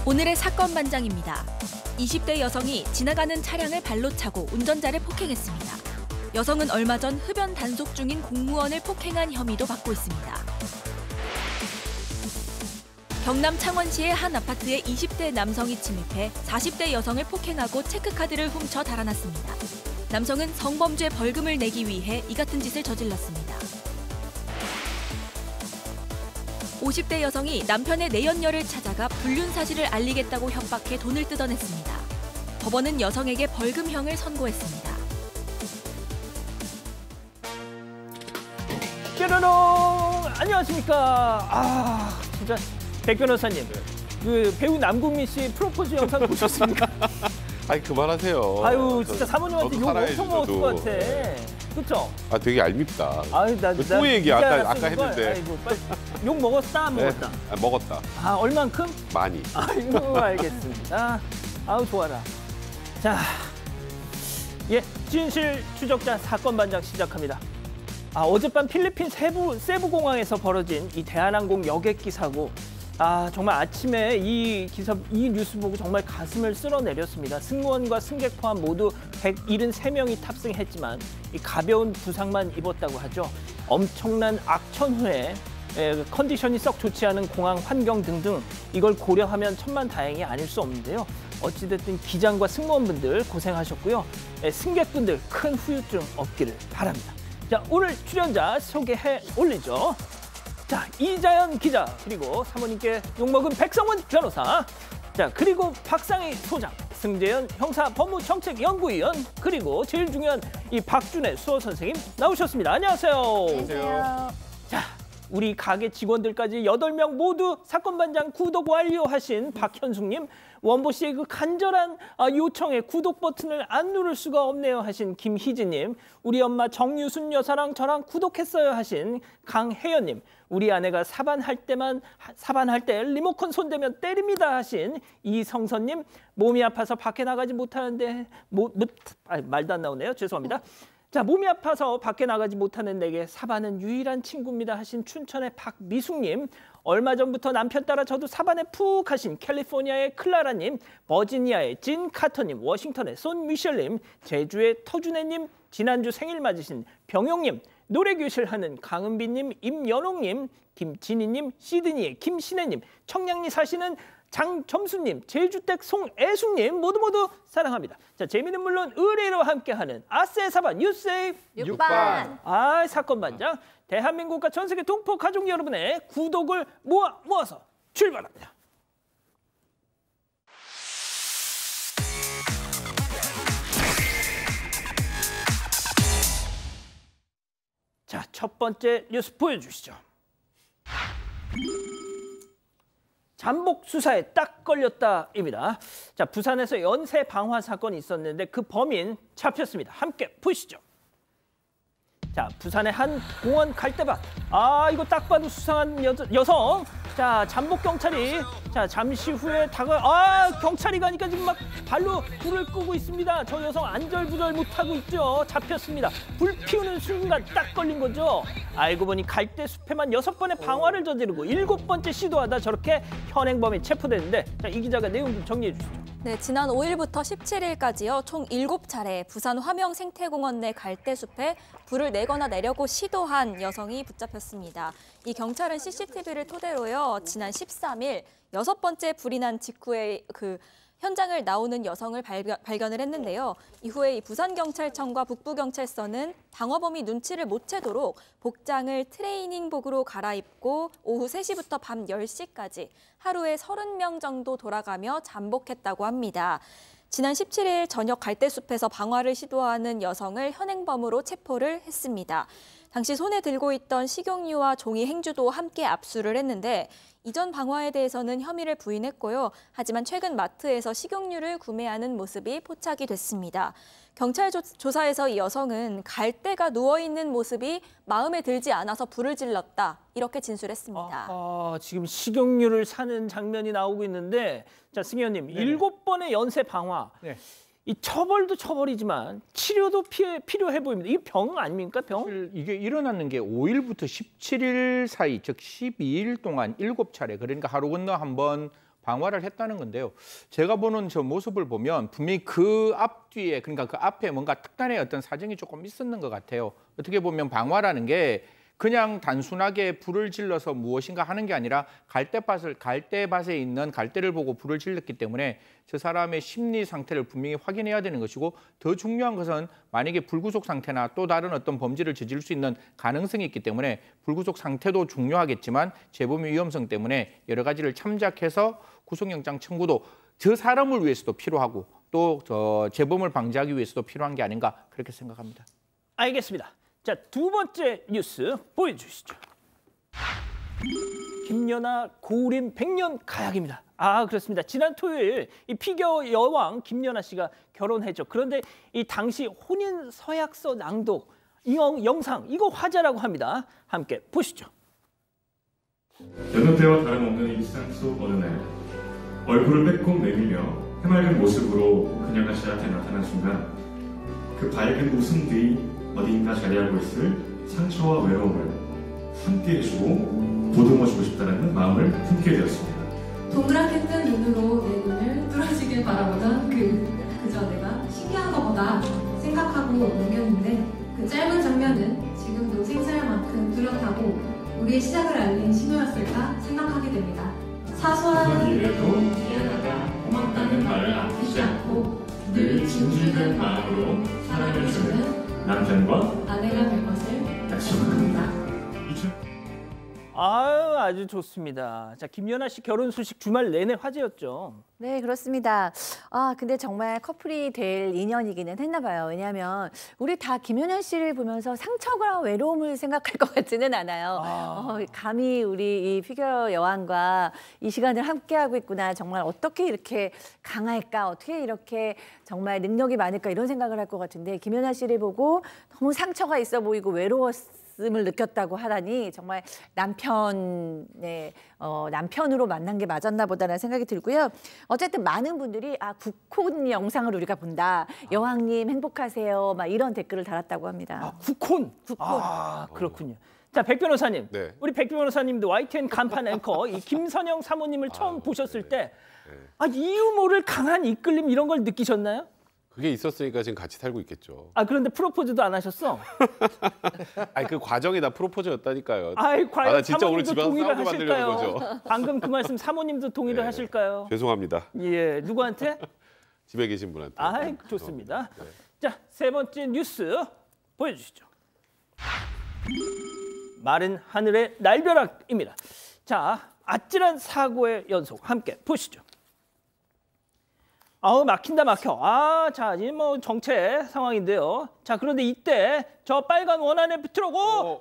오늘의 사건 반장입니다. 20대 여성이 지나가는 차량을 발로 차고 운전자를 폭행했습니다. 여성은 얼마 전 흡연 단속 중인 공무원을 폭행한 혐의도 받고 있습니다. 경남 창원시의 한 아파트에 20대 남성이 침입해 40대 여성을 폭행하고 체크카드를 훔쳐 달아났습니다. 남성은 성범죄 벌금을 내기 위해 이 같은 짓을 저질렀습니다. 50대 여성이 남편의 내연녀를 찾아가 불륜 사실을 알리겠다고 협박해 돈을 뜯어냈습니다. 법원은 여성에게 벌금형을 선고했습니다. 뾰로롱! 안녕하십니까. 진짜 백 변호사님, 그 배우 남궁민 씨 프로포즈 영상 보셨습니까? 아니 그만하세요. 아유 진짜 사모님한테 욕 살아야지, 엄청 먹었을 것 저도. 같아. 그렇죠? 아 되게 얄밉다. 아유 또 얘기 아까 했는데. 아이고, 욕 먹었다 안 먹었다? 네, 아, 먹었다. 아 얼만큼? 많이. 아이고 알겠습니다. 아우 좋아라. 자, 진실 추적자 사건 반장 시작합니다. 어젯밤 필리핀 세부 공항에서 벌어진 이 대한항공 여객기 사고. 정말 아침에 이 뉴스 보고 정말 가슴을 쓸어내렸습니다. 승무원과 승객 포함 모두 173명이 탑승했지만 이 가벼운 부상만 입었다고 하죠. 엄청난 악천 후에 컨디션이 썩 좋지 않은 공항 환경 등등 이걸 고려하면 천만다행이 아닐 수 없는데요. 어찌됐든 기장과 승무원분들 고생하셨고요. 승객분들 큰 후유증 없기를 바랍니다. 자, 오늘 출연자 소개해 올리죠. 자, 이자연 기자, 그리고 사모님께 욕먹은 백성원 변호사, 자, 그리고 박상희 소장, 승재현 형사법무정책연구위원, 그리고 제일 중요한 이 박준혜 수어 선생님 나오셨습니다. 안녕하세요. 안녕하세요. 자, 우리 가게 직원들까지 8명 모두 사건 반장 구독 완료하신 박현숙님, 원보 씨의 그 간절한 요청에 구독 버튼을 안 누를 수가 없네요 하신 김희진님, 우리 엄마 정유순 여사랑 저랑 구독했어요 하신 강혜연님, 우리 아내가 사반할 때 리모컨 손대면 때립니다 하신 이성선님, 몸이 아파서 밖에 나가지 못하는데 말도 안 나오네요. 죄송합니다. 자, 몸이 아파서 밖에 나가지 못하는 내게 사반은 유일한 친구입니다 하신 춘천의 박미숙님, 얼마 전부터 남편 따라 저도 사반에 푹 하신 캘리포니아의 클라라님, 버지니아의 진 카터님, 워싱턴의 손 미셸님, 제주의 터준혜님, 지난주 생일 맞으신 병용님, 노래교실 하는 강은비님, 임연옥님, 김진희님, 시드니의 김신혜님, 청량리 사시는 장점수님, 제주댁 송애숙님 모두 사랑합니다. 자, 재미는 물론 의뢰로 함께하는 아세 사반 유세이프 6반. 사건 반장, 대한민국과 전 세계 동포 가족 여러분의 구독을 모아서 출발합니다. 자, 첫 번째 뉴스 보여주시죠. 잠복 수사에 딱 걸렸다입니다. 자, 부산에서 연쇄 방화 사건이 있었는데 그 범인 잡혔습니다. 함께 보시죠. 자, 부산의 한 공원 갈대밭. 이거 딱 봐도 수상한 여성. 자, 잠복 경찰이 잠시 후에 경찰이 가니까 지금 막 발로 불을 끄고 있습니다. 저 여성 안절부절 못하고 있죠. 잡혔습니다. 불 피우는 순간 딱 걸린 거죠. 알고 보니 갈대숲에만 6번의 방화를 저지르고 7번째 시도하다 저렇게 현행범이 체포됐는데, 자, 이 기자가 내용 좀 정리해 주시죠. 네, 지난 5일부터 17일까지요. 총 7차례 부산 화명 생태공원 내 갈대숲에 불을 내거나 내려고 시도한 여성이 붙잡혔습니다. 이 경찰은 CCTV를 토대로요. 지난 13일 6번째 불이 난 직후에 그 현장을 나오는 여성을 발견을 했는데요. 이후에 부산경찰청과 북부경찰서는 방화범이 눈치를 못 채도록 복장을 트레이닝복으로 갈아입고 오후 3시부터 밤 10시까지 하루에 30명 정도 돌아가며 잠복했다고 합니다. 지난 17일 저녁 갈대숲에서 방화를 시도하는 여성을 현행범으로 체포를 했습니다. 당시 손에 들고 있던 식용유와 종이 행주도 함께 압수를 했는데 이전 방화에 대해서는 혐의를 부인했고요. 하지만 최근 마트에서 식용유를 구매하는 모습이 포착이 됐습니다. 경찰 조사에서 이 여성은 갈대가 누워있는 모습이 마음에 들지 않아서 불을 질렀다. 이렇게 진술했습니다. 지금 식용유를 사는 장면이 나오고 있는데, 자, 승 의원님, 7번의 연쇄 방화. 네. 이 처벌도 처벌이지만 치료도 필요해 보입니다. 이게 병 아닙니까? 병? 이게 일어나는 게 5일부터 17일 사이, 즉 12일 동안 7차례, 그러니까 하루 건너 한 번, 방화를 했다는 건데요. 제가 보는 저 모습을 보면 분명히 그 앞뒤에 그러니까 그 앞에 뭔가 특단의 어떤 사정이 조금 있었는 것 같아요. 어떻게 보면 방화라는 게 그냥 단순하게 불을 질러서 무엇인가 하는 게 아니라 갈대밭에 있는 갈대를 보고 불을 질렀기 때문에 저 사람의 심리 상태를 분명히 확인해야 되는 것이고 더 중요한 것은 만약에 불구속 상태나 또 다른 어떤 범죄를 저지를 수 있는 가능성이 있기 때문에 불구속 상태도 중요하겠지만 재범의 위험성 때문에 여러 가지를 참작해서 구속영장 청구도 저 사람을 위해서도 필요하고 또 저 재범을 방지하기 위해서도 필요한 게 아닌가 그렇게 생각합니다. 알겠습니다. 자, 두 번째 뉴스 보여주시죠. 김연아 고우림 100년 가약입니다. 아, 그렇습니다. 지난 토요일 이 피겨 여왕 김연아 씨가 결혼했죠. 그런데 이 당시 혼인 서약서 낭독 이 영상 이거 화제라고 합니다. 함께 보시죠. 여느 때와 다름없는 일상 속 어느 날 얼굴을 빼꼼 내밀며 해맑은 모습으로 그녀가 제 앞에 나타난 순간 그 밝은 웃음 뒤 어디인가 자리하고 있을 상처와 외로움을 함께 해주고 보듬어주고 싶다는 마음을 품게 되었습니다. 동그랗게 뜬 눈으로 내 눈을 뚫어지길 바라보던 그저 내가 신기한 것보다 생각하고 넘겼는데 그 짧은 장면은 지금도 생사할 만큼 뚜렷하고 우리의 시작을 알린 신호였을까 생각하게 됩니다. 사소한 일에도 미안하다, 고맙다는 말을 아끼지 않고 늘 진실된 마음으로 사랑해주는 남편과 아내가 될 것을 약속합니다. 아주 좋습니다. 자, 김연아 씨 결혼 소식 주말 내내 화제였죠. 네, 그렇습니다. 근데 정말 커플이 될 인연이기는 했나 봐요. 왜냐하면 우리 다 김연아 씨를 보면서 상처와 외로움을 생각할 것 같지는 않아요. 감히 우리 이 피겨 여왕과 이 시간을 함께하고 있구나. 정말 어떻게 이렇게 강할까? 어떻게 이렇게 정말 능력이 많을까? 이런 생각을 할 것 같은데 김연아 씨를 보고 너무 상처가 있어 보이고 외로웠음을 느꼈다고 하다니 정말 남편으로 만난 게 맞았나 보다라는 생각이 들고요. 어쨌든 많은 분들이 국혼 영상을 우리가 본다. 여왕님 행복하세요. 막 이런 댓글을 달았다고 합니다. 국혼. 그렇군요. 자, 백 변호사님. 네. 우리 백 변호사님도 YTN 간판 앵커 이 김선영 사모님을 처음 보셨을 때 이 유머를 강한 이끌림 이런 걸 느끼셨나요? 그게 있었으니까 지금 같이 살고 있겠죠. 그런데 프로포즈도 안 하셨어? 아니 그 과정이 다 프로포즈였다니까요. 과연 나 진짜 오늘 집에 동의를 싸우게 만들려는 하실까요? 거죠. 방금 그 말씀 사모님도 동의를 네. 하실까요? 죄송합니다. 예, 누구한테? 집에 계신 분한테. 좋습니다. 네. 자, 세 번째 뉴스 보여주시죠. 마른 하늘의 날벼락입니다. 자, 아찔한 사고의 연속 함께 보시죠. 막힌다 막혀. 자, 이제 뭐 정체 상황인데요. 자, 그런데 이때 저 빨간 원안에 트럭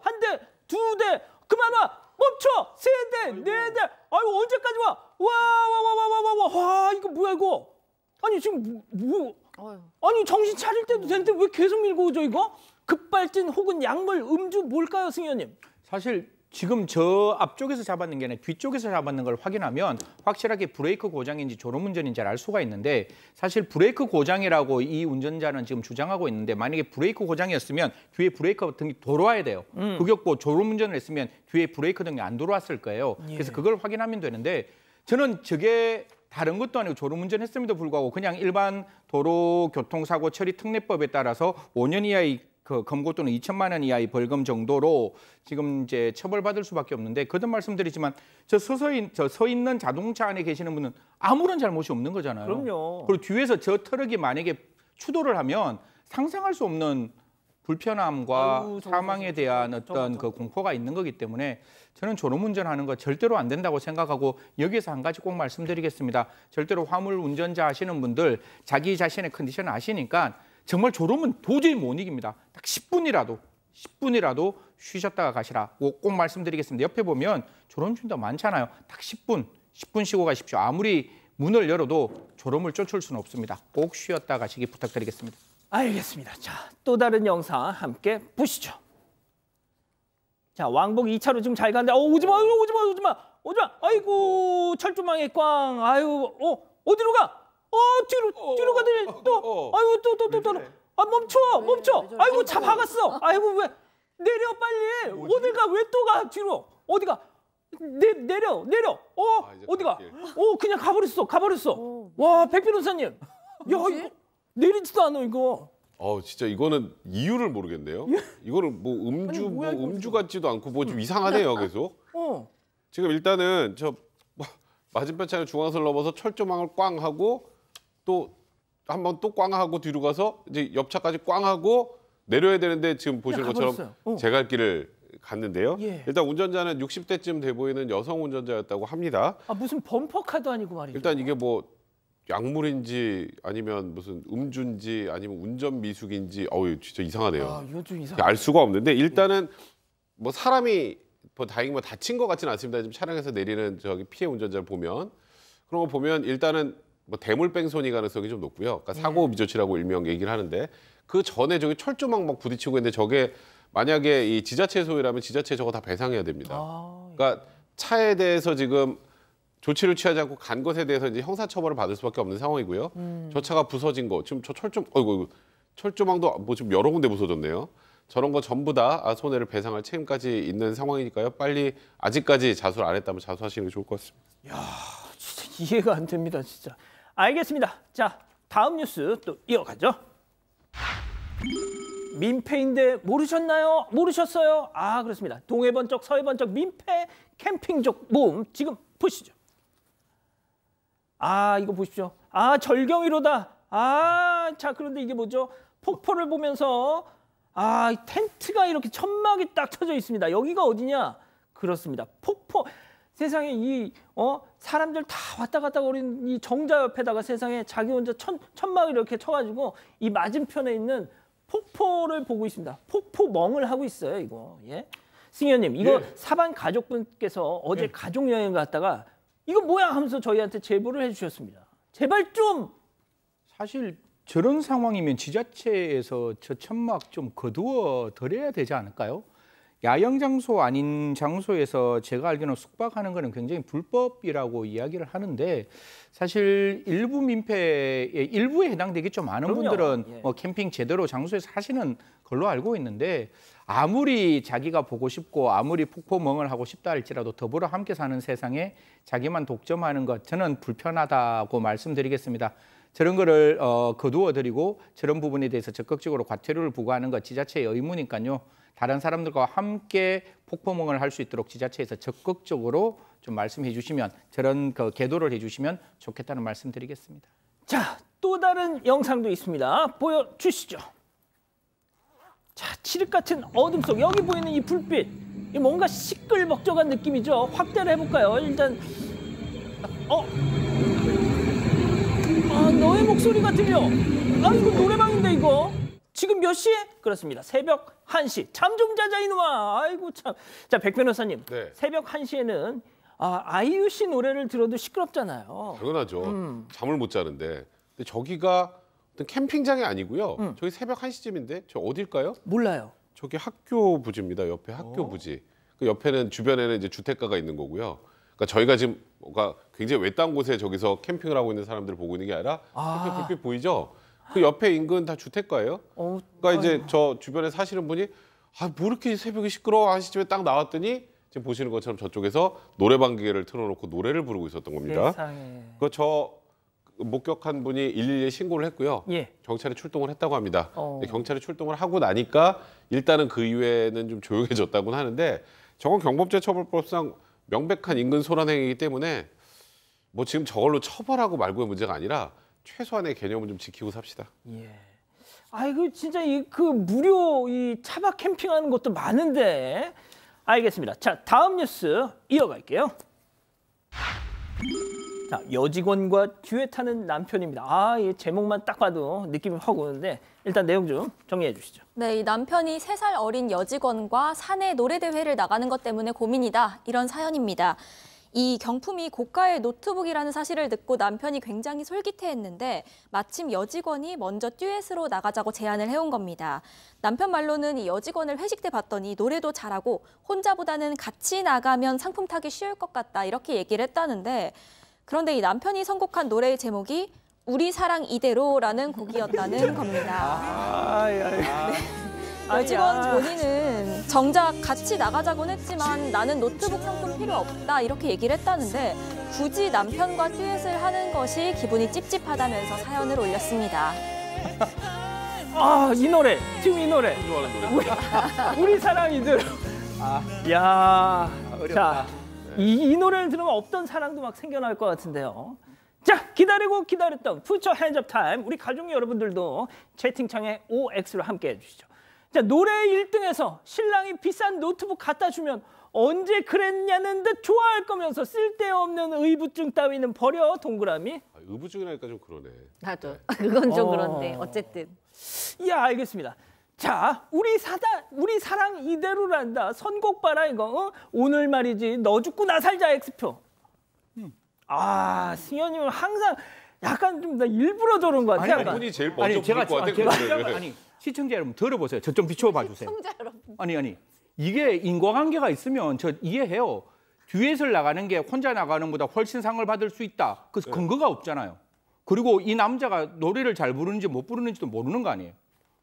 한 대, 두 대, 그만 와, 멈춰, 세 대, 네 대. 언제까지 와? 와, 이거 뭐야 이거? 아니 지금 아니 정신 차릴 때도 되는데 왜 계속 밀고 오죠 이거? 급발진 혹은 약물, 음주 뭘까요, 승현님? 사실 지금 저 앞쪽에서 잡았는 게 아니라 뒤쪽에서 잡았는 걸 확인하면 확실하게 브레이크 고장인지 졸음운전인지 알 수가 있는데 사실 브레이크 고장이라고 이 운전자는 지금 주장하고 있는데 만약에 브레이크 고장이었으면 뒤에 브레이크 등이 돌아와야 돼요. 그격보 졸음운전을 했으면 뒤에 브레이크 등이 안 돌아왔을 거예요. 그래서 그걸 확인하면 되는데 저는 저게 다른 것도 아니고 졸음운전했음에도 불구하고 그냥 일반 도로교통사고 처리 특례법에 따라서 5년 이하의 검거 또는 2천만 원 이하의 벌금 정도로 지금 이제 처벌받을 수밖에 없는데 거듭 말씀드리지만 저 서 있는 자동차 안에 계시는 분은 아무런 잘못이 없는 거잖아요. 그럼요. 그리고 뒤에서 저 트럭이 만약에 추돌을 하면 상상할 수 없는 불편함과 사망에 대한 어떤 그 공포가 있는 거기 때문에 저는 졸음운전하는 거 절대로 안 된다고 생각하고 여기서 한 가지 꼭 말씀드리겠습니다. 절대로 화물 운전자 하시는 분들 자기 자신의 컨디션 아시니까 정말 졸음은 도저히 못 이깁니다. 딱 10분이라도 쉬셨다가 가시라. 꼭 말씀드리겠습니다. 옆에 보면 졸음준다 많잖아요. 딱 10분 쉬고 가십시오. 아무리 문을 열어도 졸음을 쫓을 수는 없습니다. 꼭 쉬었다 가시기 부탁드리겠습니다. 알겠습니다. 자, 또 다른 영상 함께 보시죠. 자, 왕복 2차로 지금 잘 가는데 오지마. 아이고, 철조망에 꽝. 어디로 가? 뒤로 가더니 또 멈춰. 아이고, 차 박았어. 아이고, 왜 내려 빨리. 어딜 가? 왜 또 가? 뒤로. 어디 가? 내려. 이제 어디가? 갈길. 그냥 가버렸어. 와, 백 변호사님. 야, 이거 내리지도 않아, 이거. 진짜 이거는 이유를 모르겠네요. 이거는 뭐 음주 아니, 뭐야, 이거 음주 같지도 않고 뭐 좀 이상하네요, 계속. 지금 일단은 저 맞은편 차량 중앙선을 넘어서 철조망을 꽝 하고 또 한 번 또 꽝 하고 뒤로 가서 이제 옆차까지 꽝 하고 내려야 되는데 지금 보시는 것처럼 가버렸어요. 제 갈 길을 갔는데요. 예. 일단 운전자는 60대쯤 돼 보이는 여성 운전자였다고 합니다. 무슨 범퍼카도 아니고 말이죠. 일단 이게 뭐 약물인지 아니면 무슨 음주인지 아니면 운전 미숙인지 진짜 이상하네요. 이거 좀 알 수가 없는데 일단은 뭐 사람이 뭐 다행히 뭐 다친 것 같지는 않습니다. 지금 차량에서 내리는 저기 피해 운전자를 보면 그런 거 보면 일단은 뭐 대물뺑소니 가능성이 좀 높고요. 그러니까 사고 미조치라고 일명 얘기를 하는데 그 전에 저기 철조망 막 부딪히고 있는데 저게 만약에 이 지자체 소유라면 지자체 저거 다 배상해야 됩니다. 그러니까 차에 대해서 지금 조치를 취하지 않고 간 것에 대해서 이제 형사처벌을 받을 수밖에 없는 상황이고요. 저 차가 부서진 거 지금 저 철조망도 뭐 지금 여러 군데 부서졌네요. 저런 거 전부 다 손해를 배상할 책임까지 있는 상황이니까요. 빨리 아직까지 자수를 안 했다면 자수하시는 게 좋을 것 같습니다. 진짜 이해가 안 됩니다, 진짜. 알겠습니다. 자, 다음 뉴스 또 이어가죠. 민폐인데 모르셨나요? 모르셨어요? 그렇습니다. 동해번쩍 서해번쩍 민폐 캠핑족 모험 지금 보시죠. 이거 보십시오. 절경이로다. 자, 그런데 이게 뭐죠? 폭포를 보면서 텐트가 이렇게 천막이 딱 쳐져 있습니다. 여기가 어디냐? 그렇습니다. 폭포. 세상에 사람들 다 왔다 갔다 거리는 이 정자 옆에다가 세상에 자기 혼자 천막을 이렇게 쳐가지고 이 맞은편에 있는 폭포를 보고 있습니다. 폭포멍을 하고 있어요, 이거. 예? 승현님, 이거 사반 가족분께서 어제 가족 여행 갔다가 이거 뭐야 하면서 저희한테 제보를 해주셨습니다. 제발 좀. 사실 저런 상황이면 지자체에서 저 천막 좀 거두어 드려야 되지 않을까요? 야영 장소 아닌 장소에서 제가 알기로는 숙박하는 거는 굉장히 불법이라고 이야기를 하는데 사실 일부 민폐의 일부에 해당되겠죠. 많은 그럼요. 분들은 뭐 캠핑 제대로 장소에서 하시는 걸로 알고 있는데 아무리 자기가 보고 싶고 아무리 폭포멍을 하고 싶다 할지라도 더불어 함께 사는 세상에 자기만 독점하는 것 저는 불편하다고 말씀드리겠습니다. 저런 거를 거두어 드리고 저런 부분에 대해서 적극적으로 과태료를 부과하는 것 지자체의 의무니까요. 다른 사람들과 함께 폭포멍을 할 수 있도록 지자체에서 적극적으로 좀 말씀해 주시면 저런 계도를 해주시면 좋겠다는 말씀드리겠습니다. 자, 또 다른 영상도 있습니다. 보여주시죠. 자, 칠흑 같은 어둠 속 여기 보이는 이 불빛 뭔가 시끌벅적한 느낌이죠. 확대를 해볼까요? 일단 너의 목소리가 들려. 이거 노래방인데 이거. 지금 몇 시에? 그렇습니다. 새벽 1시. 잠 좀 자자 이놈아. 아이고 참. 자, 백 변호사님. 네. 새벽 1시에는 아이유 씨 노래를 들어도 시끄럽잖아요. 당연하죠. 잠을 못 자는데. 근데 저기가 어떤 캠핑장이 아니고요. 저기 새벽 1시쯤인데 저 어딜까요? 몰라요. 저기 학교 부지입니다. 옆에 학교 부지. 그 옆에는 주변에는 이제 주택가가 있는 거고요. 그러니까 저희가 지금 뭔가 굉장히 외딴 곳에 저기서 캠핑을 하고 있는 사람들을 보고 있는 게 아니라 옆에 불빛 보이죠? 그 옆에 인근 다 주택가예요. 그러니까 이제 저 주변에 사시는 분이 뭐 이렇게 새벽에 시끄러워 하시집에 딱 나왔더니 지금 보시는 것처럼 저쪽에서 노래방 기계를 틀어놓고 노래를 부르고 있었던 겁니다. 세상에. 저 목격한 분이 112에 신고를 했고요. 경찰이 출동을 했다고 합니다. 경찰이 출동을 하고 나니까 일단은 그 이후에는 좀 조용해졌다고는 하는데 저건 경범죄처벌법상 명백한 인근 소란행위이기 때문에 뭐 지금 저걸로 처벌하고 말고의 문제가 아니라 최소한의 개념은 좀 지키고 삽시다. 아이고 진짜 그 무료 이 차박 캠핑하는 것도 많은데. 알겠습니다. 자, 다음 뉴스 이어갈게요. 자, 여직원과 뒤에 타는 남편입니다. 이 제목만 딱 봐도 느낌이 확 오는데 일단 내용 좀 정리해 주시죠. 네, 이 남편이 3살 어린 여직원과 사내 노래대회를 나가는 것 때문에 고민이다. 이런 사연입니다. 이 경품이 고가의 노트북이라는 사실을 듣고 남편이 굉장히 솔깃해했는데 마침 여직원이 먼저 듀엣으로 나가자고 제안을 해온 겁니다. 남편 말로는 이 여직원을 회식 때 봤더니 노래도 잘하고 혼자보다는 같이 나가면 상품 타기 쉬울 것 같다 이렇게 얘기를 했다는데 그런데 이 남편이 선곡한 노래의 제목이 우리 사랑 이대로라는 곡이었다는 겁니다. 여직원 본인은 정작 같이 나가자곤 했지만 나는 노트북 상품 필요 없다 이렇게 얘기를 했다는데 굳이 남편과 듀엣을 하는 것이 기분이 찝찝하다면서 사연을 올렸습니다. 아, 이 노래, 지금 이 노래. 좋아하는 노래. 우리 사랑 이대로. 야, 어렵다. 자, 이 노래를 들으면 없던 사랑도 막 생겨날 것 같은데요. 자, 기다리고 기다렸던 퓨처 핸즈업 타임. 우리 가족 여러분들도 채팅창에 OX로 함께 해주시죠. 자, 노래 1등에서 신랑이 비싼 노트북 갖다 주면 언제 그랬냐는 듯 좋아할 거면서 쓸데없는 의부증 따위는 버려, 동그라미. 의부증이라니까 좀 그러네. 나도 그건 좀 어. 그런데 어쨌든. 야, 알겠습니다. 자, 우리 사랑 이대로란다. 선곡 봐라 이거. 어? 오늘 말이지 너 죽고 나 살자 X표. 아, 승현님은 항상 약간 좀 나 일부러 저런 것 같아. 아니, 약간. 분이 제일 먼저 부를 것 같아. 제가 그 노래를. 아니 시청자 여러분 들어보세요. 저 좀 비춰봐 주세요. 시청자 여러분. 아니 이게 인과관계가 있으면 저 이해해요. 듀엣을 나가는 게 혼자 나가는 것보다 훨씬 상을 받을 수 있다. 그 근거가 없잖아요. 그리고 이 남자가 노래를 잘 부르는지 못 부르는지도 모르는 거 아니에요.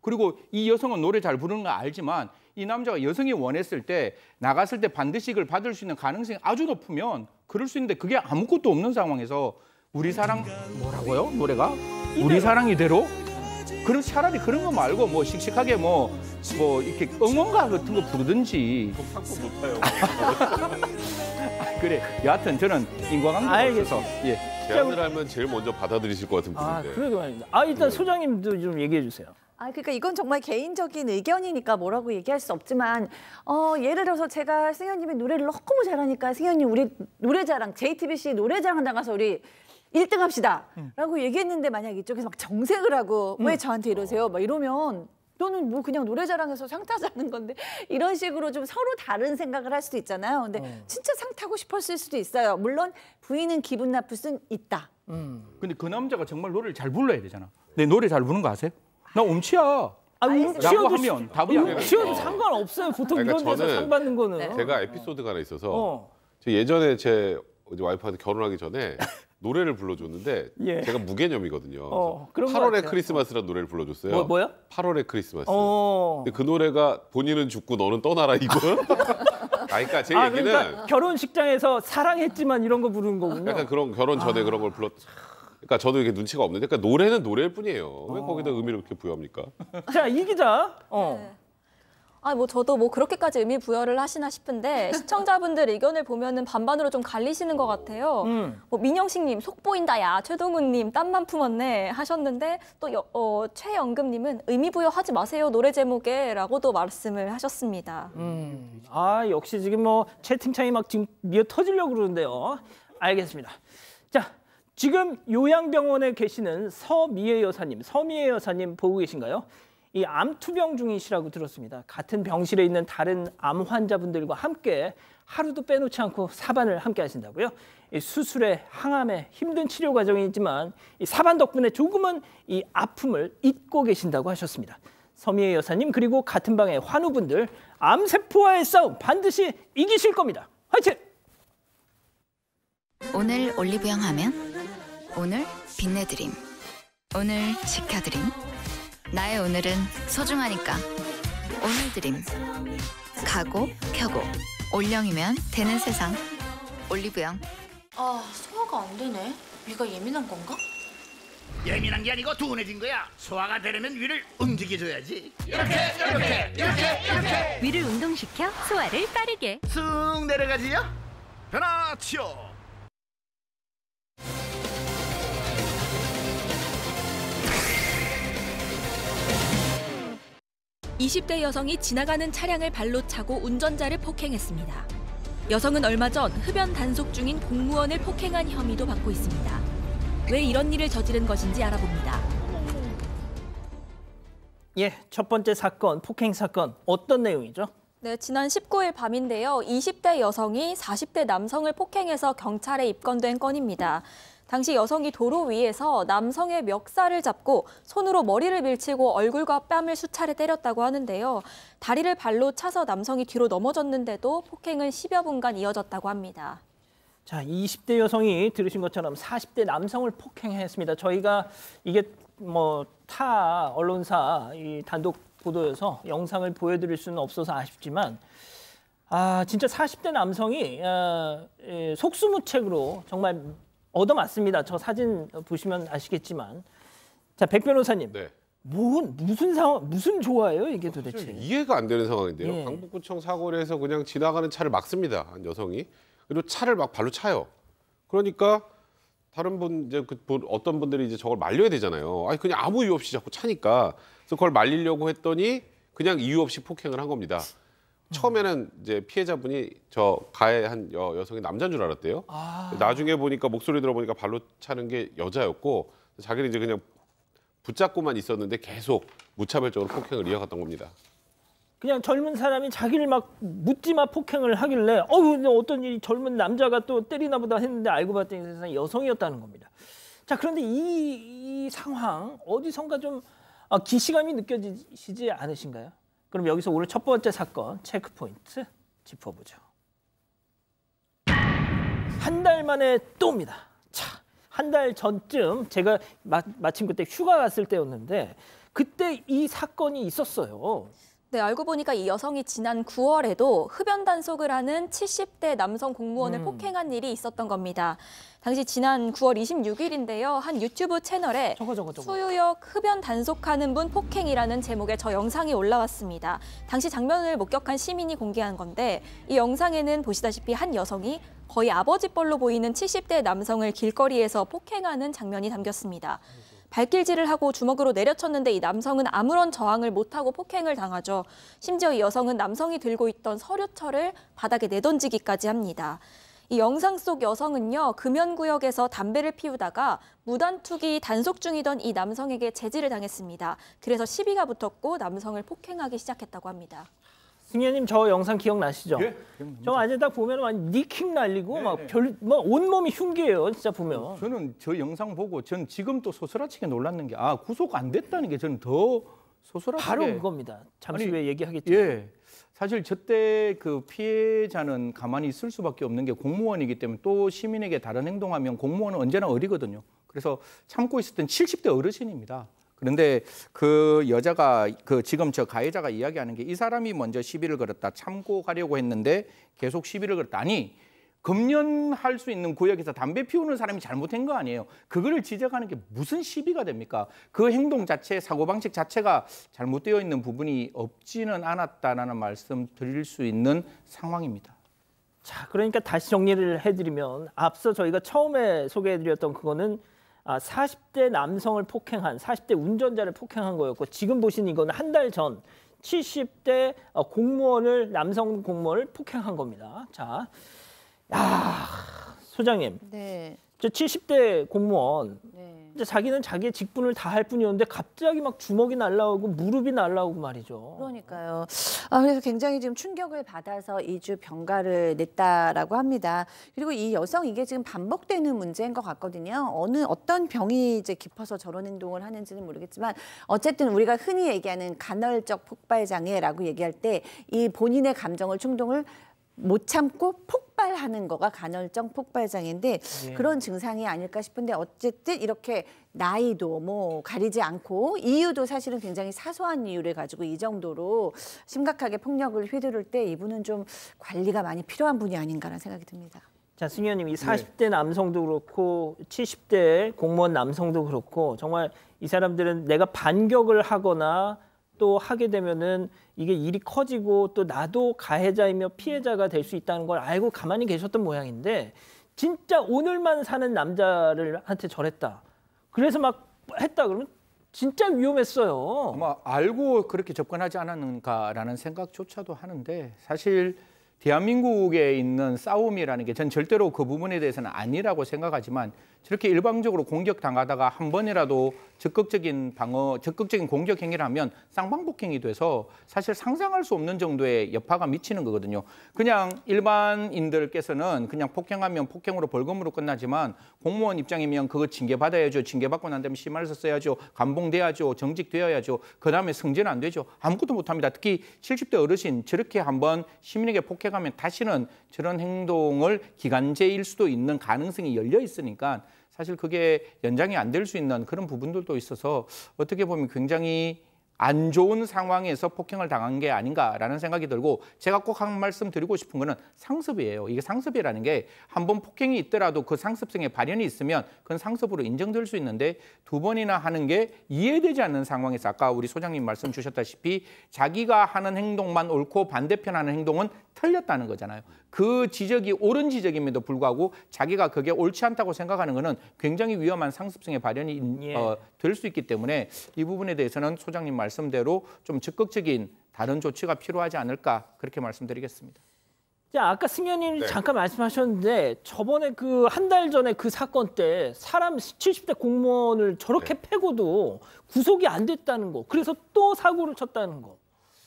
그리고 이 여성은 노래 잘 부르는 거 알지만 이 남자가 여성이 원했을 때 나갔을 때 반드시 이걸 받을 수 있는 가능성이 아주 높으면 그럴 수 있는데 그게 아무것도 없는 상황에서 우리 사랑 뭐라고요? 노래가? 우리 사랑 이대로? 그럼 차라리 그런 거 말고 뭐 씩씩하게 뭐 이렇게 응원가 같은 거 부르든지. 상품 못 타요. 그래. 여하튼 저는 인과관계가 없어서 예. 제안을 하면 제일 먼저 받아들이실 것 같은 아, 분인데. 그러게 말입니다. 아, 일단 소장님도 좀 얘기해 주세요. 아, 그러니까 이건 정말 개인적인 의견이니까 뭐라고 얘기할 수 없지만 예를 들어서 제가 승현님이 노래를 너무 잘하니까 승현님 우리 노래자랑 JTBC 노래자랑 나가서 우리 1등 합시다 라고 얘기했는데 만약 이쪽에서 막 정색을 하고 왜 저한테 이러세요? 막 이러면 너는 뭐 그냥 노래자랑에서 상 타자는 건데 이런 식으로 좀 서로 다른 생각을 할 수도 있잖아요. 근데 진짜 상 타고 싶었을 수도 있어요. 물론 부인은 기분 나쁠 순 있다. 근데 그 남자가 정말 노래를 잘 불러야 되잖아. 내 노래 잘 부르는 거 아세요? 나 음치야. 아, 라고 치어도 하면 답이 안 나와요. 치어도 상관없어요. 보통 그러니까 이런 데서 저는 상 받는 거는. 제가 에피소드가 하나 있어서 어. 저 예전에 제 와이프한테 결혼하기 전에 노래를 불러줬는데 예. 제가 무개념이거든요. 그런 것 8월의 같아요. 크리스마스라는 노래를 불러줬어요. 뭐요? 8월의 크리스마스. 어. 근데 그 노래가 본인은 죽고 너는 떠나라 이거. 그러니까 제 얘기는 그러니까 결혼식장에서 사랑했지만 이런 거 부르는 거군요. 약간 그런 결혼 전에 그런 걸 불렀. 그러니까 저도 이게 눈치가 없는데, 그러니까 노래는 노래일 뿐이에요. 왜 거기다 의미를 그렇게 부여합니까? 자, 이 기자. 아, 뭐 저도 뭐 그렇게까지 의미 부여를 하시나 싶은데 시청자분들 의견을 보면은 반반으로 좀 갈리시는 것 같아요. 뭐 민영식님 속보인다야, 최동훈님 땀만 품었네 하셨는데 또 최영금님은 의미 부여하지 마세요 노래 제목에라고도 말씀을 하셨습니다. 아, 역시 지금 뭐 채팅창이 막 지금 미어 터지려고 그러는데요. 알겠습니다. 자, 지금 요양병원에 계시는 서미애 여사님 보고 계신가요? 이 암투병 중이시라고 들었습니다. 같은 병실에 있는 다른 암 환자분들과 함께 하루도 빼놓지 않고 사반을 함께 하신다고요? 이 수술에 항암에 힘든 치료 과정이지만 이 사반 덕분에 조금은 이 아픔을 잊고 계신다고 하셨습니다. 서미애 여사님 그리고 같은 방의 환우분들 암세포와의 싸움 반드시 이기실 겁니다. 화이팅! 오늘 올리브영 하면 오늘 빛내드림, 오늘 지켜드림. 나의 오늘은 소중하니까 오늘 드림. 가고 켜고 올영이면 되는 세상. 올리브영. 아, 소화가 안 되네. 위가 예민한 건가? 예민한 게 아니고 둔해진 거야. 소화가 되려면 위를 움직여줘야지. 이렇게 위를 운동시켜 소화를 빠르게 쑥 내려가지요. 변화치요. 20대 여성이 지나가는 차량을 발로 차고 운전자를 폭행했습니다. 여성은 얼마 전 흡연 단속 중인 공무원을 폭행한 혐의도 받고 있습니다. 왜 이런 일을 저지른 것인지 알아봅니다. 예, 첫 번째 사건, 폭행 사건 어떤 내용이죠? 네, 지난 19일 밤인데요. 20대 여성이 40대 남성을 폭행해서 경찰에 입건된 건입니다. 당시 여성이 도로 위에서 남성의 멱살을 잡고 손으로 머리를 밀치고 얼굴과 뺨을 수차례 때렸다고 하는데요. 다리를 발로 차서 남성이 뒤로 넘어졌는데도 폭행은 10여 분간 이어졌다고 합니다. 자, 20대 여성이 들으신 것처럼 40대 남성을 폭행했습니다. 저희가 이게 뭐 타 언론사 이 단독 보도여서 영상을 보여드릴 수는 없어서 아쉽지만 진짜 40대 남성이 속수무책으로 정말 얻어맞습니다. 저 사진 보시면 아시겠지만 자, 백 변호사님. 네. 무슨 상황, 무슨 조화예요 이게 도대체? 이해가 안 되는 상황인데요. 예. 강북구청 사거리에서 그냥 지나가는 차를 막습니다. 한 여성이. 그리고 차를 막 발로 차요. 그러니까 다른 분 이제 어떤 분들이 이제 저걸 말려야 되잖아요. 아니 그냥 아무 이유 없이 자꾸 차니까. 그래서 그걸 말리려고 했더니 그냥 이유 없이 폭행을 한 겁니다. 처음에는 이제 피해자분이 저 가해한 여성이 남자인 줄 알았대요. 나중에 보니까 목소리 들어보니까 발로 차는 게 여자였고 자기는 이제 그냥 붙잡고만 있었는데 계속 무차별적으로 폭행을 이어갔던 겁니다. 그냥 젊은 사람이 자기를 막 묻지마 폭행을 하길래 어떤 이 젊은 남자가 또 때리나 보다 했는데 알고 봤더니 세상에 여성이었다는 겁니다. 자, 그런데 이 상황 어디선가 좀 기시감이 느껴지시지 않으신가요? 그럼 여기서 오늘 첫 번째 사건 체크포인트 짚어보죠. 한 달 만에 또입니다. 자, 한 달 전쯤 제가 마침 그때 휴가 갔을 때였는데 그때 이 사건이 있었어요. 네, 알고 보니까 이 여성이 지난 9월에도 흡연 단속을 하는 70대 남성 공무원을 폭행한 일이 있었던 겁니다. 당시 지난 9월 26일인데요. 한 유튜브 채널에 수유역 흡연 단속하는 분 폭행이라는 제목의 저 영상이 올라왔습니다. 당시 장면을 목격한 시민이 공개한 건데 이 영상에는 보시다시피 한 여성이 거의 아버지뻘로 보이는 70대 남성을 길거리에서 폭행하는 장면이 담겼습니다. 발길질을 하고 주먹으로 내려쳤는데 이 남성은 아무런 저항을 못하고 폭행을 당하죠. 심지어 이 여성은 남성이 들고 있던 서류철을 바닥에 내던지기까지 합니다. 이 영상 속 여성은요, 금연구역에서 담배를 피우다가 무단투기 단속 중이던 이 남성에게 제지를 당했습니다. 그래서 시비가 붙었고 남성을 폭행하기 시작했다고 합니다. 승현님 저 영상 기억나시죠? 예, 저 아직 딱 보면 완전 니킥 날리고 막 온몸이 흉기예요, 진짜 보면. 저는 저 영상 보고 전 지금 또 소스라치게 놀랐는 게 구속 안 됐다는 게 저는 더 소스라치게. 바로 그겁니다. 잠시 후에 얘기하겠죠. 예. 사실 저때 그 피해자는 가만히 있을 수밖에 없는 게 공무원이기 때문에 또 시민에게 다른 행동하면 공무원은 언제나 어리거든요. 그래서 참고 있었던 70대 어르신입니다. 그런데 그 여자가 지금 저 가해자가 이야기하는 게 이 사람이 먼저 시비를 걸었다. 참고 가려고 했는데 계속 시비를 걸었다. 아니 금연할 수 있는 구역에서 담배 피우는 사람이 잘못한 거 아니에요. 그거를 지적하는 게 무슨 시비가 됩니까? 그 행동 자체, 사고방식 자체가 잘못되어 있는 부분이 없지는 않았다라는 말씀 드릴 수 있는 상황입니다. 자, 그러니까 다시 정리를 해드리면 앞서 저희가 처음에 소개해드렸던 그거는 40대 남성을 폭행한 40대 운전자를 폭행한 거였고 지금 보신 이거는 한 달 전 70대 공무원을 남성 공무원을 폭행한 겁니다. 자, 소장님, 네. 저 70대 공무원 네. 이제 자기는 자기의 직분을 다 할 뿐이었는데 갑자기 막 주먹이 날라오고 무릎이 날라오고 말이죠. 그러니까요. 그래서 굉장히 지금 충격을 받아서 2주 병가를 냈다라고 합니다. 그리고 이 여성 이게 지금 반복되는 문제인 것 같거든요. 어떤 병이 이제 깊어서 저런 행동을 하는지는 모르겠지만 어쨌든 우리가 흔히 얘기하는 간헐적 폭발 장애라고 얘기할 때 이 본인의 감정을 충동을 못 참고 폭발하는 거가 간헐적 폭발장애인데 그런 증상이 아닐까 싶은데 어쨌든 이렇게 나이도 뭐 가리지 않고 이유도 사실은 굉장히 사소한 이유를 가지고 이 정도로 심각하게 폭력을 휘두를 때 이분은 좀 관리가 많이 필요한 분이 아닌가라는 생각이 듭니다. 자, 승현님, 이 40대 남성도 그렇고 70대 공무원 남성도 그렇고 정말 이 사람들은 내가 반격을 하거나 또 하게 되면은 이게 일이 커지고 또 나도 가해자이며 피해자가 될 수 있다는 걸 알고 가만히 계셨던 모양인데 진짜 오늘만 사는 남자한테 저랬다. 그래서 막 했다 그러면 진짜 위험했어요. 아마 알고 그렇게 접근하지 않았는가라는 생각조차도 하는데 사실 대한민국에 있는 싸움이라는 게 전 절대로 그 부분에 대해서는 아니라고 생각하지만 저렇게 일방적으로 공격당하다가 한 번이라도 적극적인 공격 행위를 하면 쌍방폭행이 돼서 사실 상상할 수 없는 정도의 여파가 미치는 거거든요. 그냥 일반인들께서는 그냥 폭행하면 폭행으로 벌금으로 끝나지만 공무원 입장이면 그거 징계받아야죠. 징계받고 난 다음에 심할서 써야죠. 감봉돼야죠. 정직되어야죠. 그다음에 승진은 안 되죠. 아무것도 못합니다. 특히 70대 어르신 저렇게 한번 시민에게 폭행하면 다시는 저런 행동을 기간제일 수도 있는 가능성이 열려 있으니까 사실 그게 연장이 안 될 수 있는 그런 부분들도 있어서 어떻게 보면 굉장히 안 좋은 상황에서 폭행을 당한 게 아닌가라는 생각이 들고 제가 꼭 한 말씀 드리고 싶은 거는 상습이에요. 이게 상습이라는 게 한 번 폭행이 있더라도 그 상습성의 발현이 있으면 그건 상습으로 인정될 수 있는데 두 번이나 하는 게 이해되지 않는 상황에서 아까 우리 소장님 말씀 주셨다시피 자기가 하는 행동만 옳고 반대편 하는 행동은 틀렸다는 거잖아요. 그 지적이 옳은 지적임에도 불구하고 자기가 그게 옳지 않다고 생각하는 거는 굉장히 위험한 상습성의 발현이 될 수 있기 때문에 이 부분에 대해서는 소장님 말씀대로 좀 적극적인 다른 조치가 필요하지 않을까 그렇게 말씀드리겠습니다. 자, 아까 승현님 잠깐 말씀하셨는데 저번에 그 한 달 전에 그 사건 때 사람 70대 공무원을 저렇게 패고도 구속이 안 됐다는 거. 그래서 또 사고를 쳤다는 거.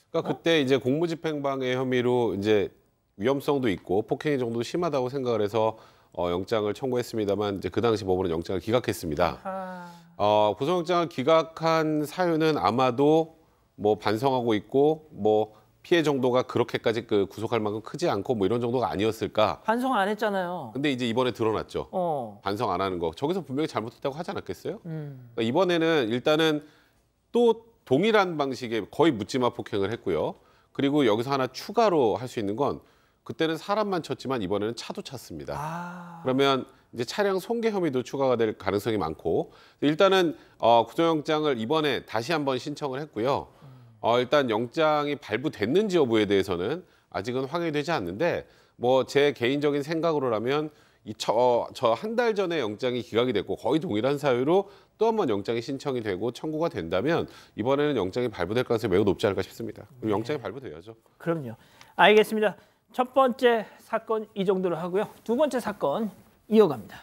그러니까 그때 이제 공무집행방해 혐의로 이제 위험성도 있고 폭행이 정도 심하다고 생각을 해서 영장을 청구했습니다만 이제 그 당시 법원은 영장을 기각했습니다. 구속영장을 기각한 사유는 아마도 뭐 반성하고 있고 뭐 피해 정도가 그렇게까지 그 구속할 만큼 크지 않고 뭐 이런 정도가 아니었을까. 반성 안 했잖아요. 근데 이제 이번에 드러났죠. 반성 안 하는 거. 저기서 분명히 잘못했다고 하지 않았겠어요? 그러니까 이번에는 일단은 또 동일한 방식의 거의 묻지마 폭행을 했고요. 그리고 여기서 하나 추가로 할 수 있는 건 그때는 사람만 쳤지만 이번에는 차도 찼습니다. 그러면 이제 차량 손괴 혐의도 추가가 될 가능성이 많고 일단은 구속영장을 이번에 다시 한번 신청을 했고요. 일단 영장이 발부됐는지 여부에 대해서는 아직은 확인이 되지 않는데 뭐 제 개인적인 생각으로라면 저 한 달 전에 영장이 기각이 됐고 거의 동일한 사유로 또 한 번 영장이 신청이 되고 청구가 된다면 이번에는 영장이 발부될 가능성이 매우 높지 않을까 싶습니다. 그럼 영장이 발부돼야죠. 그럼요. 알겠습니다. 첫 번째 사건 이 정도로 하고요. 두 번째 사건 이어갑니다.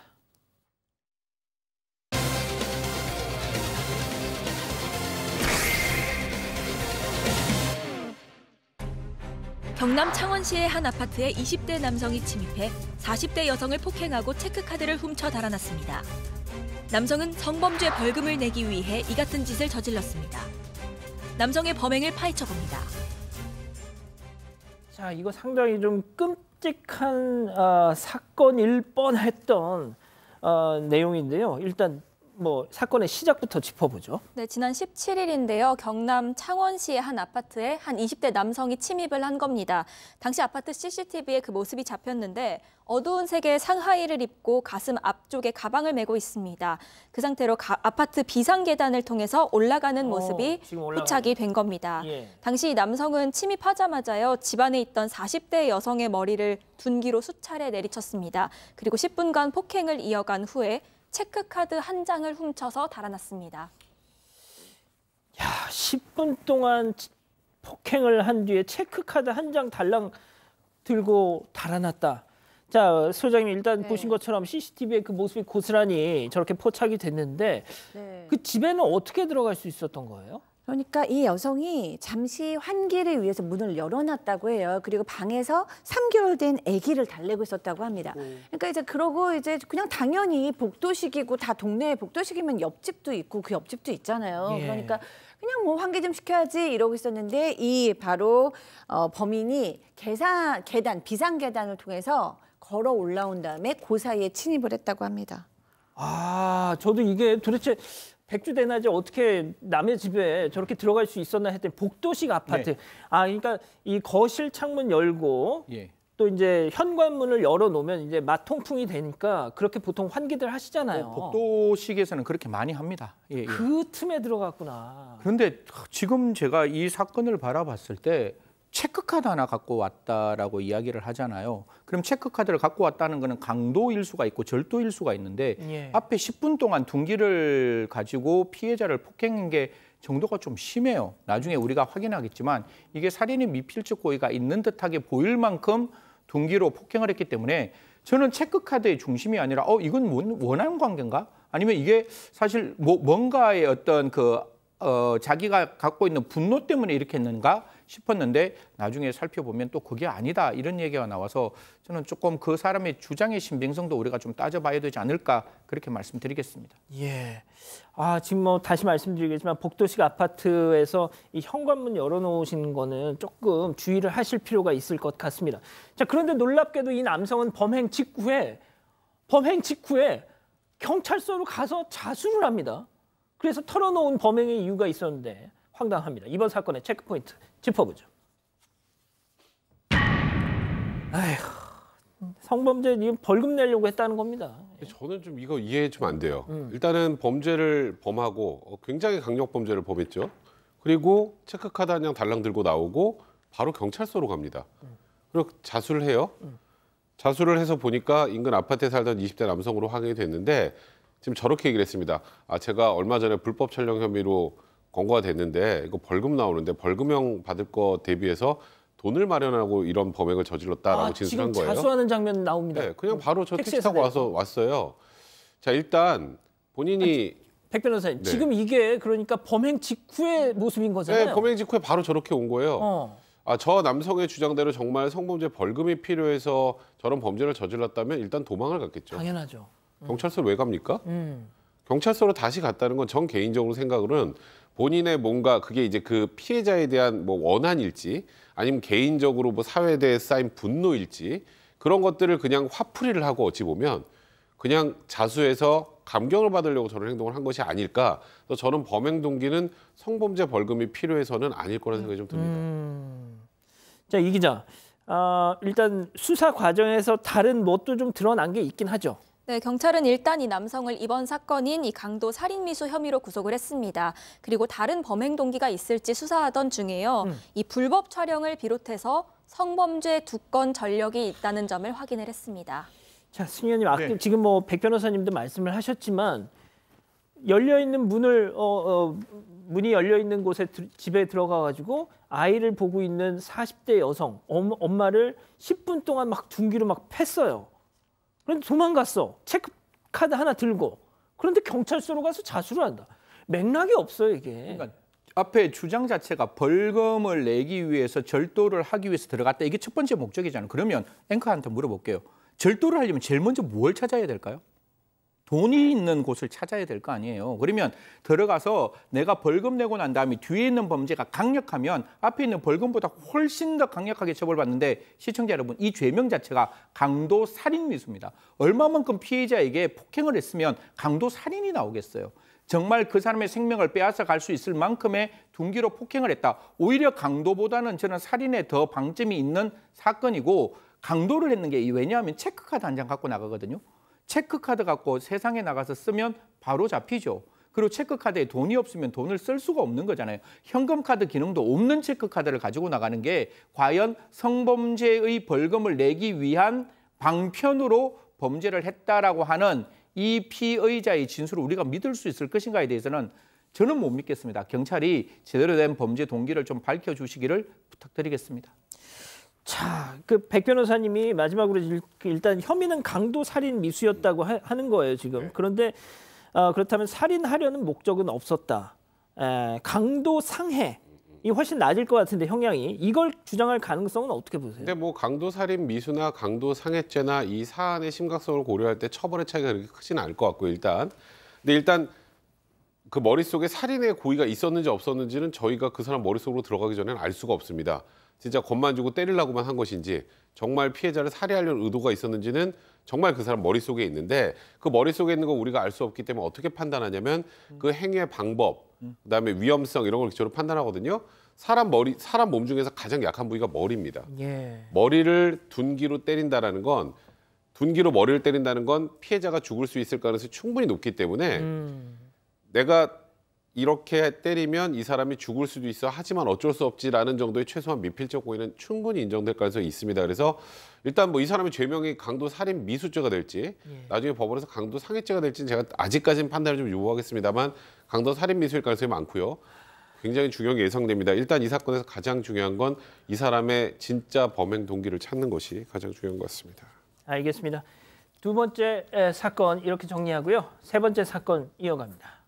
경남 창원시의 한 아파트에 20대 남성이 침입해 40대 여성을 폭행하고 체크카드를 훔쳐 달아났습니다. 남성은 성범죄 벌금을 내기 위해 이 같은 짓을 저질렀습니다. 남성의 범행을 파헤쳐봅니다. 자, 이거 상당히 좀 끔찍한 사건일 뻔했던 내용인데요. 일단 뭐 사건의 시작부터 짚어보죠. 네, 지난 17일인데요. 경남 창원시의 한 아파트에 한 20대 남성이 침입을 한 겁니다. 당시 아파트 CCTV에 그 모습이 잡혔는데 어두운 색의 상하의를 입고 가슴 앞쪽에 가방을 메고 있습니다. 그 상태로 아파트 비상 계단을 통해서 올라가는 모습이 포착이 된 겁니다. 당시 남성은 침입하자마자요. 집안에 있던 40대 여성의 머리를 둔기로 수차례 내리쳤습니다. 그리고 10분간 폭행을 이어간 후에 체크카드 한 장을 훔쳐서 달아났습니다. 야, 10분 동안 폭행을 한 뒤에 체크카드 한 장 달랑 들고 달아났다. 자, 소장님 일단 보신 것처럼 CCTV에 그 모습이 고스란히 저렇게 포착이 됐는데 그 집에는 어떻게 들어갈 수 있었던 거예요? 그러니까 이 여성이 잠시 환기를 위해서 문을 열어놨다고 해요. 그리고 방에서 3개월 된 아기를 달래고 있었다고 합니다. 그러니까 이제 그러고 이제 그냥 당연히 복도식이고 다 동네에 복도식이면 옆집도 있고 그 옆집도 있잖아요. 그러니까 그냥 뭐 환기 좀 시켜야지 이러고 있었는데 이 바로 범인이 계단 비상 계단을 통해서 걸어 올라온 다음에 그 사이에 침입을 했다고 합니다. 아, 저도 이게 도대체 백주대낮에 어떻게 남의 집에 저렇게 들어갈 수 있었나 했더니 복도식 아파트. 그러니까 이 거실 창문 열고 또 이제 현관문을 열어놓으면 이제 마통풍이 되니까 그렇게 보통 환기들 하시잖아요. 복도식에서는 그렇게 많이 합니다. 그 틈에 들어갔구나. 그런데 지금 제가 이 사건을 바라봤을 때 체크카드 하나 갖고 왔다라고 이야기를 하잖아요. 그럼 체크카드를 갖고 왔다는 거는 강도일 수가 있고 절도일 수가 있는데 앞에 10분 동안 둔기를 가지고 피해자를 폭행한 게 정도가 좀 심해요. 나중에 우리가 확인하겠지만 이게 살인의 미필적 고의가 있는 듯하게 보일 만큼 둔기로 폭행을 했기 때문에 저는 체크카드의 중심이 아니라 이건 원한 관계인가? 아니면 이게 사실 뭔가의 어떤 자기가 갖고 있는 분노 때문에 이렇게 했는가 싶었는데 나중에 살펴보면 또 그게 아니다 이런 얘기가 나와서 저는 조금 그 사람의 주장의 신빙성도 우리가 좀 따져봐야 되지 않을까 그렇게 말씀드리겠습니다. 지금 뭐 다시 말씀드리겠지만 복도식 아파트에서 이 현관문 열어놓으신 거는 조금 주의를 하실 필요가 있을 것 같습니다. 자, 그런데 놀랍게도 이 남성은 범행 직후에 경찰서로 가서 자수를 합니다. 그래서 털어놓은 범행의 이유가 있었는데 황당합니다. 이번 사건의 체크포인트 짚어보죠. 아휴, 성범죄 이건 벌금 내려고 했다는 겁니다. 저는 좀 이거 이해 좀 안 돼요. 일단은 범죄를 범하고 굉장히 강력 범죄를 범했죠. 그리고 체크카드 한 장 달랑 들고 나오고 바로 경찰서로 갑니다. 그리고 자수를 해요. 자수를 해서 보니까 인근 아파트에 살던 20대 남성으로 확인이 됐는데 지금 저렇게 얘기를 했습니다. 제가 얼마 전에 불법 촬영 혐의로 검거가 됐는데 이거 벌금 나오는데 벌금형 받을 거 대비해서 돈을 마련하고 이런 범행을 저질렀다라고 진술한 거예요. 지금 자수하는 장면 나옵니다. 네, 그냥 바로 저 택시 타고 왔어요. 자, 일단 본인이 백 변호사님, 네. 지금 이게 그러니까 범행 직후의 모습인 거잖아요. 네, 범행 직후에 바로 저렇게 온 거예요. 저 남성의 주장대로 정말 성범죄 벌금이 필요해서 저런 범죄를 저질렀다면 일단 도망을 갔겠죠. 당연하죠. 경찰서로 왜 갑니까? 경찰서로 다시 갔다는 건 전 개인적으로 생각으로는 본인의 뭔가 그게 이제 그 피해자에 대한 뭐 원한일지 아니면 개인적으로 뭐 사회에 대해 쌓인 분노일지 그런 것들을 그냥 화풀이를 하고 어찌 보면 그냥 자수해서 감경을 받으려고 저런 행동을 한 것이 아닐까. 또 저는 범행 동기는 성범죄 벌금이 필요해서는 아닐 거라는 생각이 좀 듭니다. 자, 이 기자, 일단 수사 과정에서 다른 뭣도 좀 드러난 게 있긴 하죠. 네, 경찰은 일단 이 남성을 이번 사건인 이 강도 살인미수 혐의로 구속을 했습니다. 그리고 다른 범행 동기가 있을지 수사하던 중에요. 이 불법 촬영을 비롯해서 성범죄 2건 전력이 있다는 점을 확인을 했습니다. 자, 승 의원님, 네. 지금 뭐 백 변호사님도 말씀을 하셨지만 열려 있는 문이 열려 있는 곳에 집에 들어가 가지고 아이를 보고 있는 40대 여성 엄마를 10분 동안 막 둔기로 막 팼어요. 그런데 도망갔어. 체크카드 하나 들고. 그런데 경찰서로 가서 자수를 한다. 맥락이 없어요, 이게. 그러니까 앞에 주장 자체가 벌금을 내기 위해서 절도를 하기 위해서 들어갔다. 이게 첫 번째 목적이잖아요. 그러면 앵커한테 물어볼게요. 절도를 하려면 제일 먼저 뭘 찾아야 될까요? 돈이 있는 곳을 찾아야 될 거 아니에요. 그러면 들어가서 내가 벌금 내고 난 다음에 뒤에 있는 범죄가 강력하면 앞에 있는 벌금보다 훨씬 더 강력하게 처벌받는데 시청자 여러분, 이 죄명 자체가 강도 살인 미수입니다. 얼마만큼 피해자에게 폭행을 했으면 강도 살인이 나오겠어요. 정말 그 사람의 생명을 빼앗아 갈 수 있을 만큼의 둔기로 폭행을 했다. 오히려 강도보다는 저는 살인에 더 방점이 있는 사건이고 강도를 했는 게 왜냐하면 체크카드 한 장 갖고 나가거든요. 체크카드 갖고 세상에 나가서 쓰면 바로 잡히죠. 그리고 체크카드에 돈이 없으면 돈을 쓸 수가 없는 거잖아요. 현금카드 기능도 없는 체크카드를 가지고 나가는 게 과연 성범죄의 벌금을 내기 위한 방편으로 범죄를 했다라고 하는 이 피의자의 진술을 우리가 믿을 수 있을 것인가에 대해서는 저는 못 믿겠습니다. 경찰이 제대로 된 범죄 동기를 좀 밝혀주시기를 부탁드리겠습니다. 자, 그 백 변호사님이 마지막으로 일단 혐의는 강도 살인 미수였다고 하는 거예요, 지금. 네. 그런데 그렇다면 살인하려는 목적은 없었다. 강도 상해이 훨씬 낮을 것 같은데 형량이 이걸 주장할 가능성은 어떻게 보세요? 근데 뭐 강도 살인 미수나 강도 상해죄나 이 사안의 심각성을 고려할 때 처벌의 차이가 그렇게 크지는 않을 것 같고요, 일단. 근데 일단 그 머릿속에 살인의 고의가 있었는지 없었는지는 저희가 그 사람 머릿속으로 들어가기 전에는 알 수가 없습니다. 진짜 겁만 주고 때리려고만 한 것인지 정말 피해자를 살해하려는 의도가 있었는지는 정말 그 사람 머릿속에 있는데 그 머릿속에 있는 거 우리가 알 수 없기 때문에 어떻게 판단하냐면 그 행위의 방법, 그다음에 위험성 이런 걸 기초로 판단하거든요. 사람 몸 중에서 가장 약한 부위가 머리입니다. 예. 머리를 둔기로 때린다라는 건 둔기로 머리를 때린다는 건 피해자가 죽을 수 있을 가능성이 충분히 높기 때문에 내가 이렇게 때리면 이 사람이 죽을 수도 있어 하지만 어쩔 수 없지라는 정도의 최소한 미필적 고의는 충분히 인정될 가능성이 있습니다. 그래서 일단 뭐 이 사람의 죄명이 강도 살인 미수죄가 될지 나중에 법원에서 강도 상해죄가 될지는 제가 아직까지는 판단을 좀 유보하겠습니다만 강도 살인 미수일 가능성이 많고요. 굉장히 중요하게 예상됩니다. 일단 이 사건에서 가장 중요한 건 이 사람의 진짜 범행 동기를 찾는 것이 가장 중요한 것 같습니다. 알겠습니다. 두 번째 사건 이렇게 정리하고요. 세 번째 사건 이어갑니다.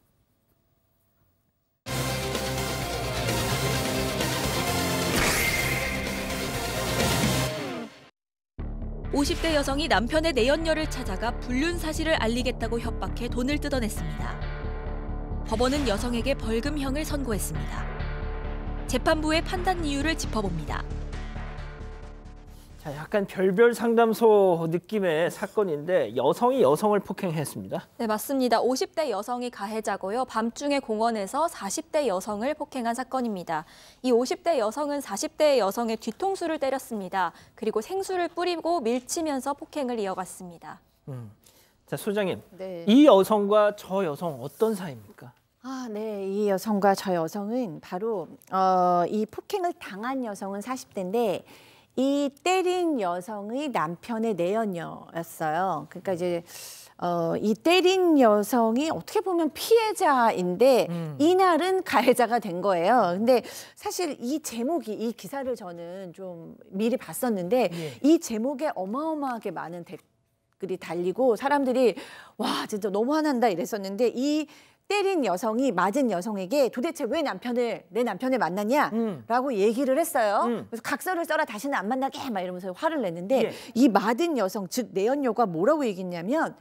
50대 여성이 남편의 내연녀를 찾아가 불륜 사실을 알리겠다고 협박해 돈을 뜯어냈습니다. 법원은 여성에게 벌금형을 선고했습니다. 재판부의 판단 이유를 짚어봅니다. 자, 약간 별별 상담소 느낌의 사건인데 여성이 여성을 폭행했습니다. 네, 맞습니다. 50대 여성이 가해자고요. 밤중에 공원에서 40대 여성을 폭행한 사건입니다. 이 50대 여성은 40대 여성의 뒤통수를 때렸습니다. 그리고 생수를 뿌리고 밀치면서 폭행을 이어갔습니다. 자, 소장님, 네. 이 여성과 저 여성 어떤 사이입니까? 아, 네. 이 여성과 저 여성은 바로 이 폭행을 당한 여성은 40대인데 이 때린 여성의 남편의 내연녀였어요. 그러니까 이제 이 때린 여성이 어떻게 보면 피해자인데 이날은 가해자가 된 거예요. 근데 사실 이 제목이 이 기사를 저는 좀 미리 봤었는데 이 제목에 어마어마하게 많은 댓글이 달리고 사람들이 와 진짜 너무 화난다 이랬었는데 이 때린 여성이 맞은 여성에게 도대체 왜 내 남편을 만났냐라고 얘기를 했어요. 그래서 각서를 써라 다시는 안 만나게 막 이러면서 화를 냈는데 이 맞은 여성 즉 내연녀가 뭐라고 얘기했냐면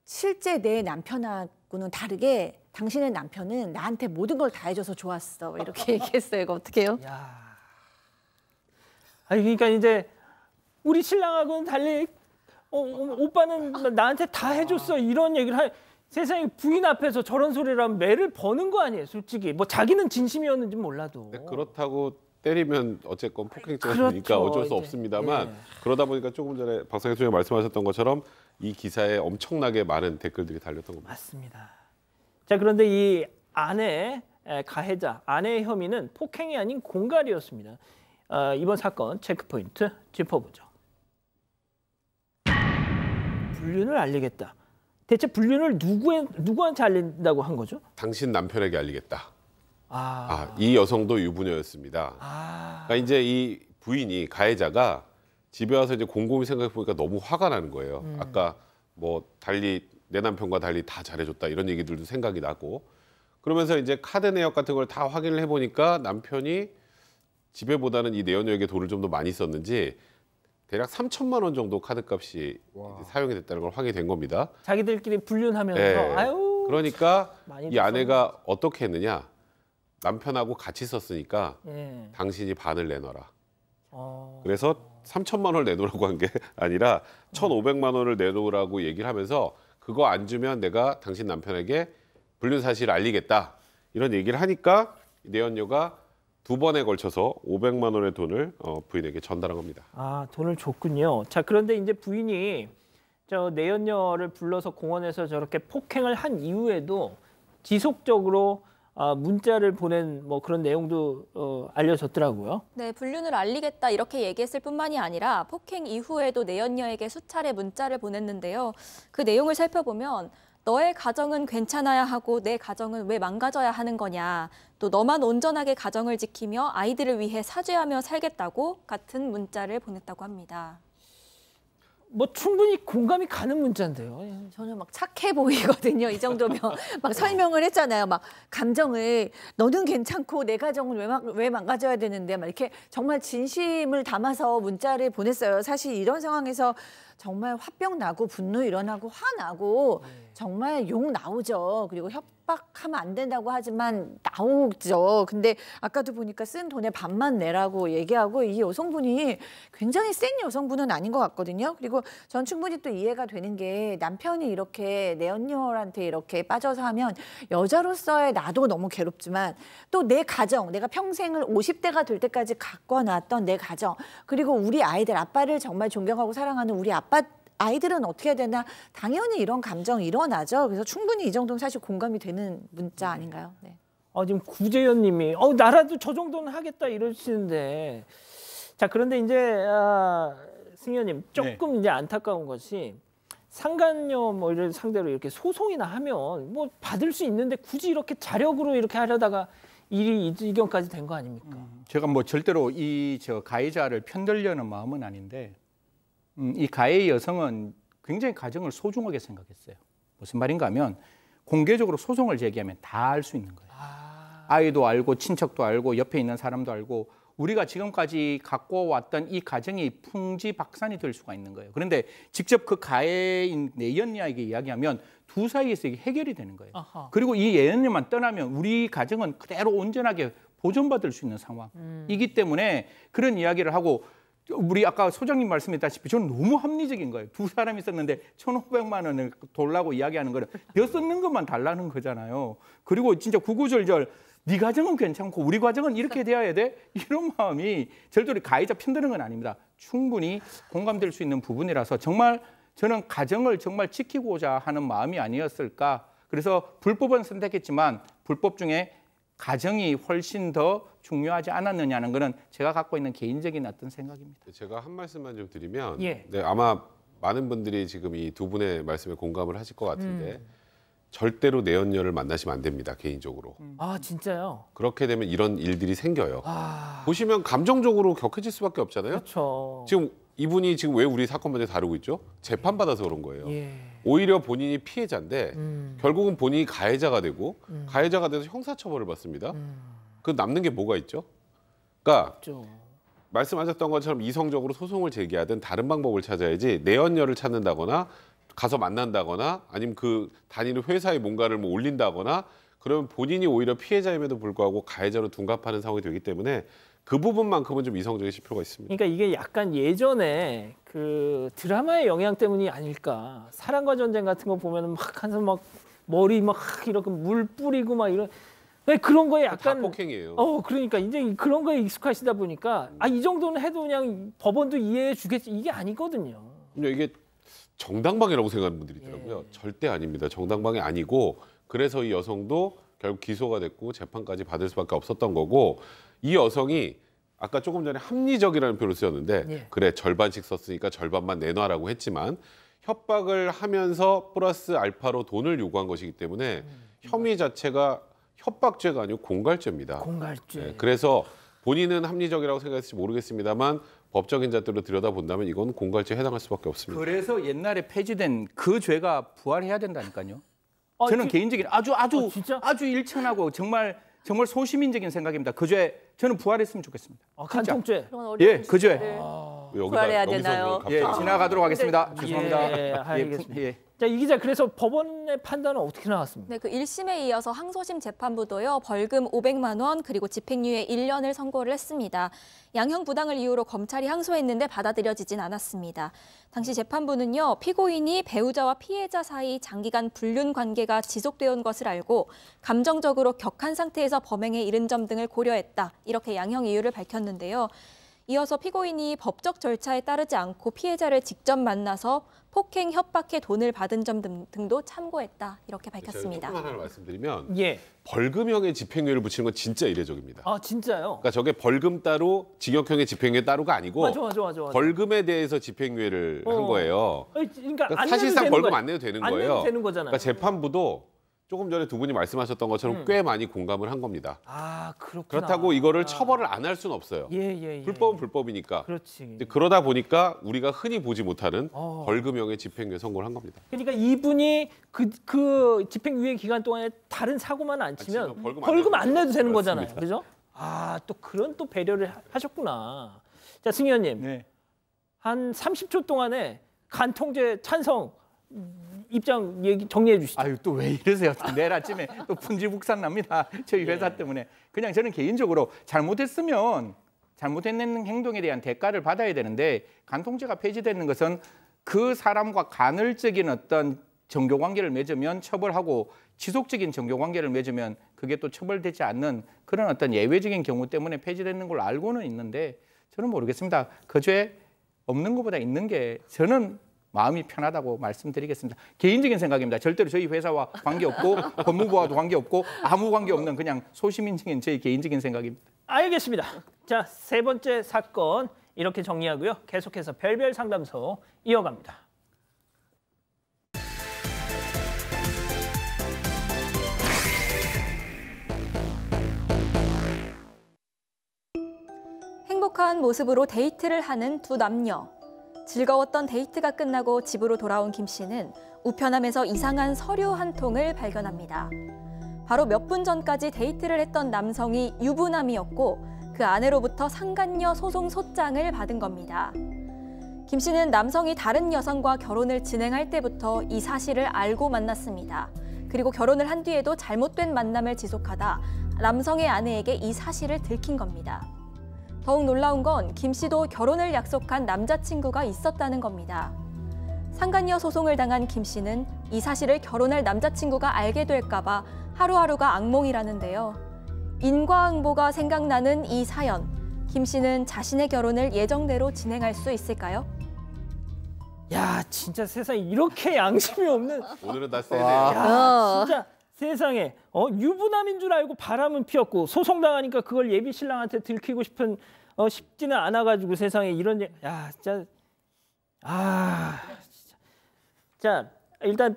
실제 내 남편하고는 다르게 당신의 남편은 나한테 모든 걸 다 해줘서 좋았어 이렇게 얘기했어요. 이거 어떡해요? 아니 그러니까 이제 우리 신랑하고는 달리 오빠는 나한테 다 해줬어 이런 얘기를 세상에 부인 앞에서 저런 소리를 하면 매를 버는 거 아니에요, 솔직히. 뭐 자기는 진심이었는지 몰라도. 그렇다고 때리면 어쨌건 폭행죄니까 그렇죠, 어쩔 수 이제. 없습니다만 그러다 보니까 조금 전에 박상현 소장님 말씀하셨던 것처럼 이 기사에 엄청나게 많은 댓글들이 달렸던 겁니다. 맞습니다. 자, 그런데 이 가해자, 아내의 혐의는 폭행이 아닌 공갈이었습니다. 이번 사건 체크포인트 짚어보죠. 불륜을 알리겠다. 대체 불륜을 누구한테 알린다고 한 거죠? 당신 남편에게 알리겠다. 이 여성도 유부녀였습니다. 그러니까 이제 이 부인이 가해자가 집에 와서 이제 곰곰이 생각해 보니까 너무 화가 나는 거예요. 아까 뭐 달리 내 남편과 달리 다 잘해줬다 이런 얘기들도 생각이 나고 그러면서 이제 카드 내역 같은 걸 다 확인을 해보니까 남편이 집에보다는 이 내연녀에게 돈을 좀 더 많이 썼는지 대략 3천만 원 정도 카드값이 사용이 됐다는 걸 확인이 된 겁니다. 자기들끼리 불륜하면서 아유. 그러니까 이 아내가 어떻게 했느냐? 남편하고 같이 썼으니까 당신이 반을 내놔라. 그래서 3천만 원을 내놓으라고 한 게 아니라 1,500만 원을 내놓으라고 얘기를 하면서 그거 안 주면 내가 당신 남편에게 불륜 사실을 알리겠다. 이런 얘기를 하니까 내연녀가 2번에 걸쳐서 500만 원의 돈을 부인에게 전달한 겁니다. 돈을 줬군요. 자, 그런데 이제 부인이 저 내연녀를 불러서 공원에서 저렇게 폭행을 한 이후에도 지속적으로 문자를 보낸 뭐 그런 내용도 알려졌더라고요. 네, 불륜을 알리겠다 이렇게 얘기했을 뿐만이 아니라 폭행 이후에도 내연녀에게 수차례 문자를 보냈는데요. 그 내용을 살펴보면 너의 가정은 괜찮아야 하고 내 가정은 왜 망가져야 하는 거냐. 또 너만 온전하게 가정을 지키며 아이들을 위해 사죄하며 살겠다고 같은 문자를 보냈다고 합니다. 뭐 충분히 공감이 가는 문자인데요. 저는 막 착해 보이거든요. 이 정도면 막 설명을 했잖아요. 막 감정을 너는 괜찮고 내 가정은 왜 망가져야 되는데 막 이렇게 정말 진심을 담아서 문자를 보냈어요. 사실 이런 상황에서 정말 화병 나고 분노 일어나고 화 나고 정말 욕 나오죠. 그리고 협박하면 안 된다고 하지만 나오죠. 근데 아까도 보니까 쓴 돈의 반만 내라고 얘기하고 이 여성분이 굉장히 센 여성분은 아닌 것 같거든요. 그리고 전 충분히 또 이해가 되는 게 남편이 이렇게 내연녀한테 이렇게 빠져서 하면 여자로서의 나도 너무 괴롭지만 또 내 가정, 내가 평생을 50대가 될 때까지 갖고 놨던 내 가정 그리고 우리 아이들, 아빠를 정말 존경하고 사랑하는 우리 아이들은 어떻게 해야 되나 당연히 이런 감정이 일어나죠. 그래서 충분히 이 정도는 사실 공감이 되는 문자 아닌가요? 네. 지금 구재현 님이 나라도 저 정도는 하겠다 이러시는데 자 그런데 이제 승현님 조금 이제 안타까운 것이 상간녀 뭐 이런 상대로 이렇게 소송이나 하면 뭐 받을 수 있는데 굳이 이렇게 자력으로 이렇게 하려다가 일이 이 지경까지 된 거 아닙니까? 제가 뭐 절대로 저 가해자를 편들려는 마음은 아닌데 이 가해 여성은 굉장히 가정을 소중하게 생각했어요. 무슨 말인가 하면 공개적으로 소송을 제기하면 다 알 수 있는 거예요. 아이도 알고 친척도 알고 옆에 있는 사람도 알고 우리가 지금까지 갖고 왔던 이 가정이 풍지박산이 될 수가 있는 거예요. 그런데 직접 그 가해인 내연녀에게 이야기하면 두 사이에서 이게 해결이 되는 거예요. 그리고 이 내연녀만 떠나면 우리 가정은 그대로 온전하게 보존받을 수 있는 상황이기 때문에 그런 이야기를 하고 우리 아까 소장님 말씀했다시피 저는 너무 합리적인 거예요. 두 사람이 썼는데 1,500만 원을 돌라고 이야기하는 거는 여 썼는 것만 달라는 거잖아요. 그리고 진짜 구구절절 네 가정은 괜찮고 우리 가정은 이렇게 돼야 돼? 이런 마음이 절대로 가해자 편드는 건 아닙니다. 충분히 공감될 수 있는 부분이라서 정말 저는 가정을 정말 지키고자 하는 마음이 아니었을까. 그래서 불법은 선택했지만 불법 중에 가정이 훨씬 더 중요하지 않았느냐는 거는 제가 갖고 있는 개인적인 어떤 생각입니다. 제가 한 말씀만 좀 드리면 예. 네, 아마 많은 분들이 지금 이 두 분의 말씀에 공감을 하실 것 같은데 절대로 내연녀를 만나시면 안 됩니다. 개인적으로. 아 진짜요? 그렇게 되면 이런 일들이 생겨요. 아 보시면 감정적으로 격해질 수밖에 없잖아요. 그렇죠. 지금 이분이 지금 왜 우리 사건 문제 다루고 있죠? 재판받아서 그런 거예요. 예. 오히려 본인이 피해자인데 결국은 본인이 가해자가 되고 가해자가 돼서 형사처벌을 받습니다. 그 남는 게 뭐가 있죠? 그러니까 그렇죠. 말씀하셨던 것처럼 이성적으로 소송을 제기하든 다른 방법을 찾아야지 내연녀를 찾는다거나 가서 만난다거나 아니면 그 다니는 회사에 뭔가를 뭐 올린다거나 그러면 본인이 오히려 피해자임에도 불구하고 가해자로 둔갑하는 상황이 되기 때문에 그 부분만큼은 좀 이성적이실 필요가 있습니다. 그러니까 이게 약간 예전에 그 드라마의 영향 때문이 아닐까. 사랑과 전쟁 같은 거 보면은 막 한참 막 머리 막 이렇게 물 뿌리고 막 이런 그런 거에 약간 다 폭행이에요. 그러니까 이제 그런 거에 익숙하시다 보니까 이 정도는 해도 그냥 법원도 이해해 주겠지 이게 아니거든요. 이게 정당방위라고 생각하는 분들이 있더라고요. 절대 아닙니다. 정당방위 아니고 그래서 이 여성도 결국 기소가 됐고 재판까지 받을 수밖에 없었던 거고 이 여성이 아까 조금 전에 합리적이라는 표현을 쓰였는데 그래 절반씩 썼으니까 절반만 내놔라고 했지만 협박을 하면서 플러스 알파로 돈을 요구한 것이기 때문에 혐의 자체가 협박죄가 아니고 공갈죄입니다. 공갈죄. 네, 그래서 본인은 합리적이라고 생각했을지 모르겠습니다만 법적인 잣대로 들여다본다면 이건 공갈죄에 해당할 수밖에 없습니다. 그래서 옛날에 폐지된 그 죄가 부활해야 된다니까요. 저는 개인적인 아주 일천하고 정말 소시민적인 생각입니다. 그 죄 저는 부활했으면 좋겠습니다. 간통죄. 예, 그 죄. 부활해야 되나요? 예, 지나가도록 하겠습니다. 죄송합니다. 예, 알겠습니다. 자, 이 기자 그래서 법원의 판단은 어떻게 나왔습니까? 네, 그 1심에 이어서 항소심 재판부도요. 벌금 500만 원 그리고 집행유예 1년을 선고를 했습니다. 양형 부당을 이유로 검찰이 항소했는데 받아들여지진 않았습니다. 당시 재판부는요. 피고인이 배우자와 피해자 사이 장기간 불륜 관계가 지속되어 온 것을 알고 감정적으로 격한 상태에서 범행에 이른 점 등을 고려했다. 이렇게 양형 이유를 밝혔는데요. 이어서 피고인이 법적 절차에 따르지 않고 피해자를 직접 만나서 폭행, 협박해 돈을 받은 점 등도 참고했다. 이렇게 밝혔습니다. 조금 하나를 말씀드리면 예. 벌금형의 집행유예를 붙이는 건 진짜 이례적입니다. 아 진짜요? 그러니까 저게 벌금 따로 징역형의 집행유예 따로가 아니고 맞아. 벌금에 대해서 집행유예를 한 거예요. 그러니까 안 사실상 내도 벌금 되는 안 내도 되는 안 거예요. 내도 되는 거잖아요. 그러니까 재판부도 조금 전에 두 분이 말씀하셨던 것처럼 꽤 많이 공감을 한 겁니다. 아 그렇구나. 그렇다고 이거를 처벌을 안 할 수는 없어요. 예. 불법은 불법이니까. 그렇지. 이제 그러다 보니까 우리가 흔히 보지 못하는 벌금형의 집행유예 선고를 한 겁니다. 그러니까 이분이 그 집행유예 기간 동안에 다른 사고만 안 치면 벌금 안 내도 되는 거잖아요. 그죠? 또 그런 또 배려를 하셨구나. 자, 승 의원님. 네. 한 30초 동안에 간통죄 찬성 입장 정리해 주시죠. 아유 또 왜 이러세요? 내일 아침에 또 분지북산 납니다. 저희 회사 때문에. 그냥 저는 개인적으로 잘못했으면 잘못했는 행동에 대한 대가를 받아야 되는데 간통죄가 폐지되는 것은 그 사람과 간헐적인 어떤 정교관계를 맺으면 처벌하고 지속적인 정교관계를 맺으면 그게 또 처벌되지 않는 그런 어떤 예외적인 경우 때문에 폐지되는 걸로 알고는 있는데 저는 모르겠습니다. 그 죄 없는 것보다 있는 게 저는 마음이 편하다고 말씀드리겠습니다. 개인적인 생각입니다. 절대로 저희 회사와 관계없고 법무부와도 관계없고 아무 관계없는 그냥 소시민적인 저희 개인적인 생각입니다. 알겠습니다. 자, 세 번째 사건 이렇게 정리하고요. 계속해서 별별 상담소 이어갑니다. 행복한 모습으로 데이트를 하는 두 남녀. 즐거웠던 데이트가 끝나고 집으로 돌아온 김 씨는 우편함에서 이상한 서류 한 통을 발견합니다. 바로 몇 분 전까지 데이트를 했던 남성이 유부남이었고 그 아내로부터 상간녀 소송 소장을 받은 겁니다. 김 씨는 남성이 다른 여성과 결혼을 진행할 때부터 이 사실을 알고 만났습니다. 그리고 결혼을 한 뒤에도 잘못된 만남을 지속하다 남성의 아내에게 이 사실을 들킨 겁니다. 더욱 놀라운 건 김 씨도 결혼을 약속한 남자친구가 있었다는 겁니다. 상간녀 소송을 당한 김 씨는 이 사실을 결혼할 남자친구가 알게 될까 봐 하루하루가 악몽이라는데요. 인과응보가 생각나는 이 사연. 김 씨는 자신의 결혼을 예정대로 진행할 수 있을까요? 야, 진짜 세상에 이렇게 양심이 없는. 오늘은 다 세네요. 야, 진짜 세상에 유부남인 줄 알고 바람은 피웠고 소송당하니까 그걸 예비 신랑한테 들키고 싶지는 않아가지고 세상에 이런 야 진짜 진짜. 자, 일단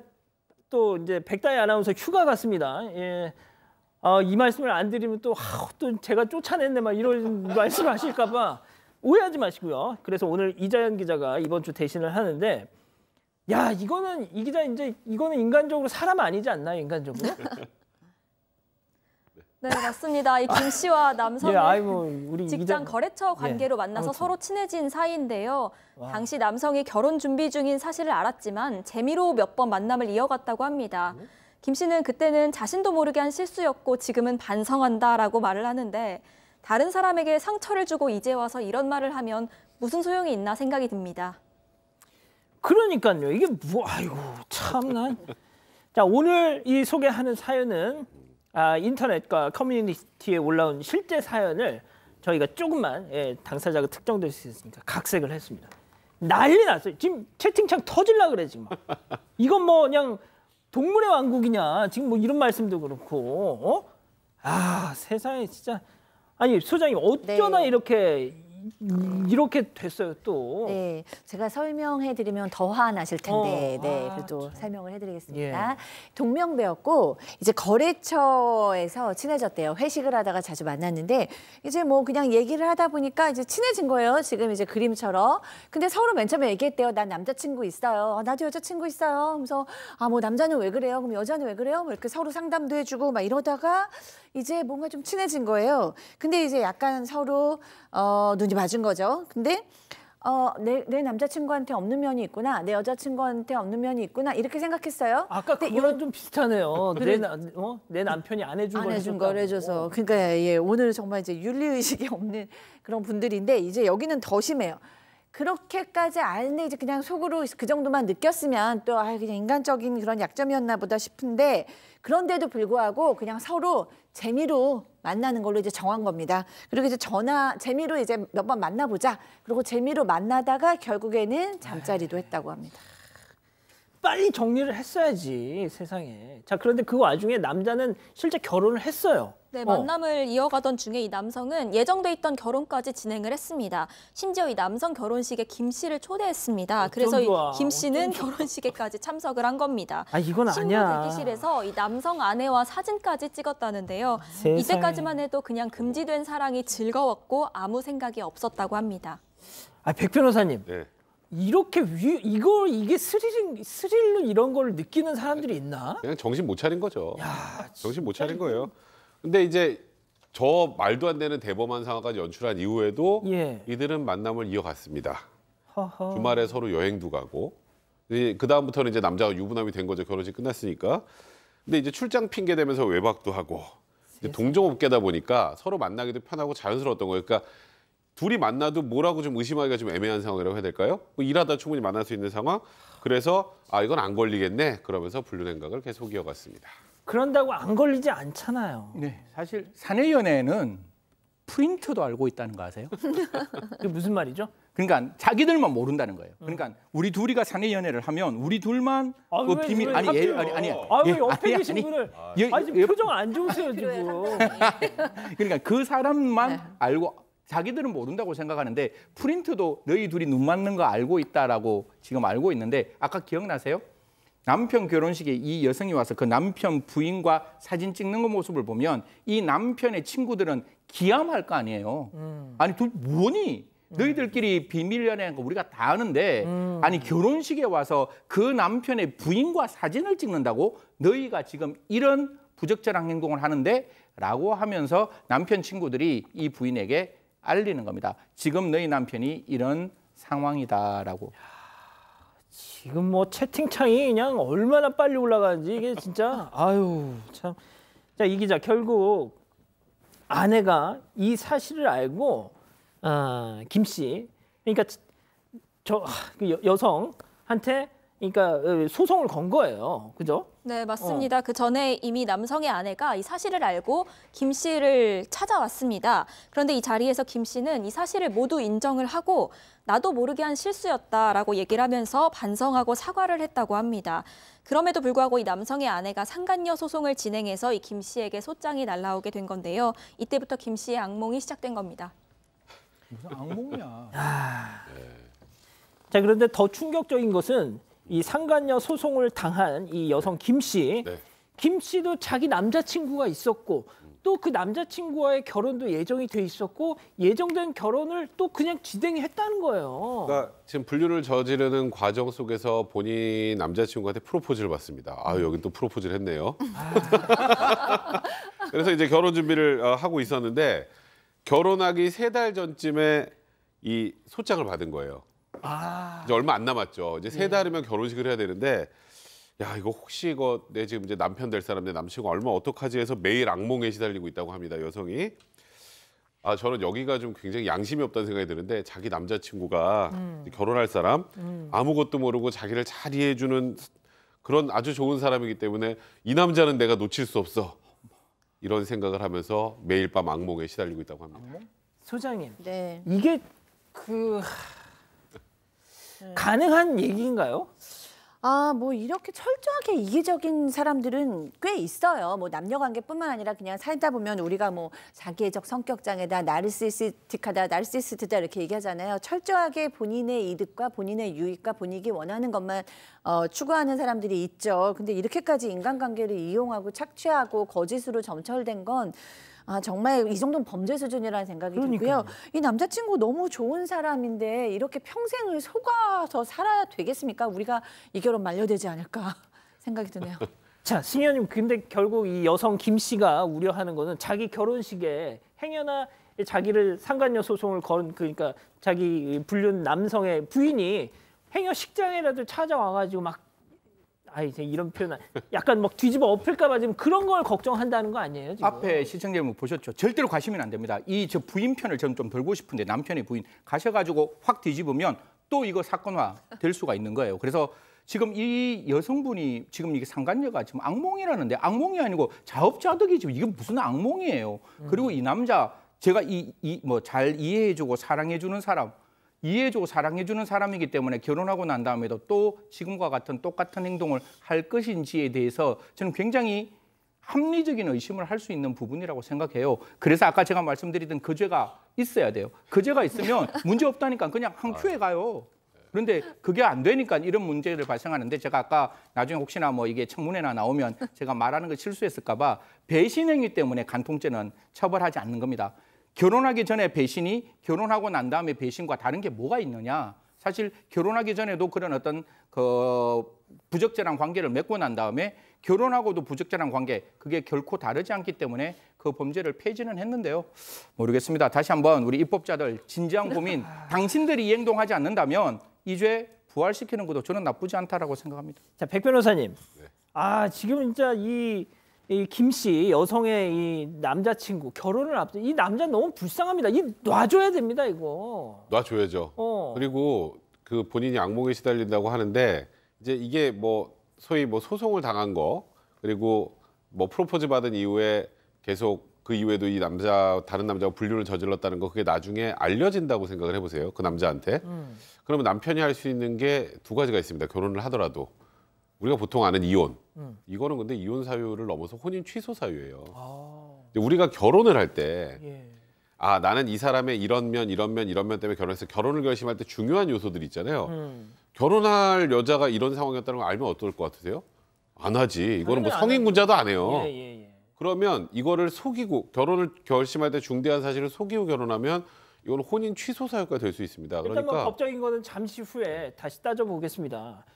또 이제 백다희 아나운서 휴가 갔습니다. 예. 이 말씀을 안 드리면 또 제가 쫓아냈네 막 이런 말씀하실까봐 오해하지 마시고요. 그래서 오늘 이자연 기자가 이번 주 대신을 하는데, 야, 이거는 이 기자 이거는 인간적으로 사람 아니지 않나요, 인간적으로? 네, 맞습니다. 이 김 씨와 남성은 우리 직장 거래처 관계로 만나서 아무튼. 서로 친해진 사이인데요. 당시 남성이 결혼 준비 중인 사실을 알았지만 재미로 몇 번 만남을 이어갔다고 합니다. 김 씨는 그때는 자신도 모르게 한 실수였고 지금은 반성한다라고 말을 하는데, 다른 사람에게 상처를 주고 이제 와서 이런 말을 하면 무슨 소용이 있나 생각이 듭니다. 그러니까요. 이게 아이고 참나. 자, 오늘 이 소개하는 사연은 인터넷과 커뮤니티에 올라온 실제 사연을 저희가 조금만 당사자가 특정될 수 있으니까 각색을 했습니다. 난리 났어요. 지금 채팅창 터질라 그래 지금. 이건 뭐 그냥 동물의 왕국이냐 지금 뭐 이런 말씀도 그렇고. 세상에 진짜. 아니 소장님 어쩌다 이렇게 됐어요 또. 네, 제가 설명해드리면 더 화나실 텐데, 그래도 설명을 해드리겠습니다. 동명배였고 이제 거래처에서 친해졌대요. 회식을 하다가 자주 만났는데 이제 뭐 그냥 얘기를 하다 보니까 이제 친해진 거예요. 지금 이제 그림처럼. 근데 서로 맨 처음에 얘기했대요. 난 남자친구 있어요. 나도 여자친구 있어요. 그래서 뭐 남자는 왜 그래요? 그럼 여자는 왜 그래요? 뭐 이렇게 서로 상담도 해주고 막 이러다가 이제 뭔가 좀 친해진 거예요. 근데 이제 약간 서로 눈이 맞은 거죠. 근데 내 남자친구한테 없는 면이 있구나. 내 여자친구한테 없는 면이 있구나. 이렇게 생각했어요. 아까 그거랑 좀 비슷하네요. 내 남편이 안 해준 걸 해줘서. 그러니까 오늘 정말 이제 윤리의식이 없는 그런 분들인데 이제 여기는 더 심해요. 그렇게까지 아는데 이제 그냥 속으로 그 정도만 느꼈으면 또 그냥 인간적인 그런 약점이었나 보다 싶은데, 그런데도 불구하고 그냥 서로 재미로 만나는 걸로 이제 정한 겁니다. 그리고 이제 재미로 이제 몇 번 만나보자. 그리고 재미로 만나다가 결국에는 잠자리도 했다고 합니다. 빨리 정리를 했어야지 세상에. 자, 그런데 그 와중에 남자는 실제 결혼을 했어요. 네, 만남을 이어가던 중에 이 남성은 예정돼 있던 결혼까지 진행을 했습니다. 심지어 이 남성 결혼식에 김 씨를 초대했습니다. 그래서 이 김 씨는 결혼식에까지 참석을 한 겁니다. 이건 아니야. 신부 대기실에서 이 남성 아내와 사진까지 찍었다는데요. 세상에. 이때까지만 해도 그냥 금지된 사랑이 즐거웠고 아무 생각이 없었다고 합니다. 백 변호사님. 네. 이렇게 이게 스릴로 이런 걸 느끼는 사람들이 있나? 그냥 정신 못 차린 거죠. 정신 못 차린 거예요. 근데 이제 저 말도 안 되는 대범한 상황까지 연출한 이후에도 이들은 만남을 이어갔습니다. 주말에 서로 여행도 가고. 그 다음부터는 이제 남자가 유부남이 된 거죠. 결혼식 끝났으니까. 근데 이제 출장 핑계 대면서 외박도 하고. 이제 동종업계다 보니까 서로 만나기도 편하고 자연스러웠던 거예요. 그러니까 둘이 만나도 뭐라고 좀 의심하기가 좀 애매한 상황이라고 해야 될까요? 뭐 일하다 충분히 만날 수 있는 상황. 그래서 이건 안 걸리겠네. 그러면서 불륜행각을 계속 이어갔습니다. 그런다고 안 걸리지 않잖아요. 네, 사실 사내 연애는 프린트도 알고 있다는 거 아세요? 그게 무슨 말이죠? 그러니까 자기들만 모른다는 거예요. 그러니까 우리 둘이가 사내 연애를 하면 우리 둘만 그 비밀 아니 옆에 계신 분을 지금 표정 안 좋으세요 지금. 그러니까 그 사람만 알고 자기들은 모른다고 생각하는데 프린트도 너희 둘이 눈 맞는 거 알고 있다라고 지금 알고 있는데, 아까 기억나세요? 남편 결혼식에 이 여성이 와서 그 남편 부인과 사진 찍는 거 모습을 보면 이 남편의 친구들은 기함할 거 아니에요. 아니 둘 뭐니? 너희들끼리 비밀 연애한 거 우리가 다 아는데 아니 결혼식에 와서 그 남편의 부인과 사진을 찍는다고? 너희가 지금 이런 부적절한 행동을 하는데? 라고 하면서 남편 친구들이 이 부인에게 알리는 겁니다. 지금 너희 남편이 이런 상황이다라고. 지금 뭐 채팅창이 그냥 얼마나 빨리 올라가는지 이게 진짜 참. 자, 이 기자 결국 아내가 이 사실을 알고 김 씨, 그러니까 저 여성한테 그러니까 소송을 건 거예요, 그죠? 네, 맞습니다. 그 전에 이미 남성의 아내가 이 사실을 알고 김 씨를 찾아왔습니다. 그런데 이 자리에서 김 씨는 이 사실을 모두 인정을 하고 나도 모르게 한 실수였다라고 얘기를 하면서 반성하고 사과를 했다고 합니다. 그럼에도 불구하고 이 남성의 아내가 상간녀 소송을 진행해서 이 김 씨에게 소장이 날라오게 된 건데요. 이때부터 김 씨의 악몽이 시작된 겁니다. 무슨 악몽이야. 자, 그런데 더 충격적인 것은 이 상간녀 소송을 당한 이 여성 김 씨, 김 씨도 자기 남자친구가 있었고 또 그 남자친구와의 결혼도 예정이 돼 있었고 예정된 결혼을 또 그냥 진행했다는 거예요. 그러니까 지금 불륜을 저지르는 과정 속에서 본인 남자친구한테 프로포즈를 받습니다. 아, 여긴 또 프로포즈를 했네요. 그래서 이제 결혼 준비를 하고 있었는데 결혼하기 3달 전쯤에 이 소장을 받은 거예요. 이제 얼마 안 남았죠. 이제 3달이면 결혼식을 해야 되는데, 야, 이거 혹시 이거 내 지금 이제 남편 될 사람, 내 남친구가 얼마 어떡하지 해서 매일 악몽에 시달리고 있다고 합니다, 여성이. 아, 저는 여기가 좀 굉장히 양심이 없다는 생각이 드는데 자기 남자친구가 결혼할 사람, 아무것도 모르고 자기를 잘 이해해주는 그런 아주 좋은 사람이기 때문에 이 남자는 내가 놓칠 수 없어. 이런 생각을 하면서 매일 밤 악몽에 시달리고 있다고 합니다. 소장님, 네. 이게 가능한 얘기인가요? 뭐 이렇게 철저하게 이기적인 사람들은 꽤 있어요. 뭐 남녀 관계뿐만 아니라 그냥 살다 보면 우리가 뭐 자기애적 성격 장애다, 나르시스틱하다, 나르시스트다 이렇게 얘기하잖아요. 철저하게 본인의 이득과 본인의 유익과 본인이 원하는 것만 추구하는 사람들이 있죠. 근데 이렇게까지 인간관계를 이용하고 착취하고 거짓으로 점철된 건 정말 이 정도는 범죄 수준이라는 생각이 들고요. 이 남자친구 너무 좋은 사람인데 이렇게 평생을 속아서 살아야 되겠습니까? 우리가 이 결혼 만료되지 않을까 생각이 드네요. 자, 승희 의원님, 근데 결국 이 여성 김 씨가 우려하는 거는 자기 결혼식에 행여나 자기를 상간녀 소송을 건, 그러니까 자기 불륜 남성의 부인이 행여 식장에라도 찾아와가지고 막 이제 이런 표현 약간 막 뒤집어 엎을까 봐 지금 그런 걸 걱정한다는 거 아니에요? 지금? 앞에 시청자분 보셨죠? 절대로 가시면 안 됩니다. 이 저 부인 편을 저는 좀 들고 싶은데 남편의 부인 가셔가지고 확 뒤집으면 또 이거 사건화 될 수가 있는 거예요. 그래서 지금 이 여성분이 지금 이게 상간녀가 지금 악몽이라는데 악몽이 아니고 자업자득이지 이게 무슨 악몽이에요. 그리고 이 남자 제가 뭐 잘 이해해주고 사랑해주는 사람. 이해해주고 사랑해주는 사람이기 때문에 결혼하고 난 다음에도 또 지금과 같은 똑같은 행동을 할 것인지에 대해서 저는 굉장히 합리적인 의심을 할 수 있는 부분이라고 생각해요. 그래서 아까 제가 말씀드리던 그 죄가 있어야 돼요. 그 죄가 있으면 문제 없다니까 그냥 한 큐에 가요. 그런데 그게 안 되니까 이런 문제를 발생하는데 제가 아까 나중에 혹시나 뭐 이게 청문회나 나오면 제가 말하는 거 실수했을까 봐 배신행위 때문에 간통죄는 처벌하지 않는 겁니다. 결혼하기 전에 배신이 결혼하고 난 다음에 배신과 다른 게 뭐가 있느냐. 사실 결혼하기 전에도 그런 어떤 부적절한 관계를 맺고 난 다음에 결혼하고도 부적절한 관계 그게 결코 다르지 않기 때문에 그 범죄를 폐지는 했는데요. 모르겠습니다. 다시 한번 우리 입법자들 진지한 고민. 당신들이 이 행동하지 않는다면 이 죄 부활시키는 것도 저는 나쁘지 않다라고 생각합니다. 자, 백 변호사님. 지금 진짜 이 김 씨 여성의 이 남자친구 결혼을 앞두고 이 남자 너무 불쌍합니다. 이 놔줘야 됩니다, 이거. 놔줘야죠. 그리고 그 본인이 악몽에 시달린다고 하는데 이제 이게 뭐 소위 뭐 소송을 당한 거 그리고 뭐 프로포즈 받은 이후에 계속 그 이후에도 이 다른 남자와 불륜을 저질렀다는 거 그게 나중에 알려진다고 생각을 해보세요. 그 남자한테. 그러면 남편이 할 수 있는 게 두 가지가 있습니다. 결혼을 하더라도. 우리가 보통 아는 이혼. 이거는 근데 이혼 사유를 넘어서 혼인 취소 사유예요. 우리가 결혼을 할 때 나는 이 사람의 이런 면 때문에 결혼해서 결혼을 결심할 때 중요한 요소들이 있잖아요. 결혼할 여자가 이런 상황이었다는 걸 알면 어떨 것 같으세요? 안 하지. 이거는 뭐 성인군자도 안 해요. 그러면 이거를 속이고 결혼을 결심할 때 중대한 사실을 속이고 결혼하면 이건 혼인 취소 사유가 될 수 있습니다. 일단 그러니까 뭐 법적인 거는 잠시 후에 다시 따져보겠습니다.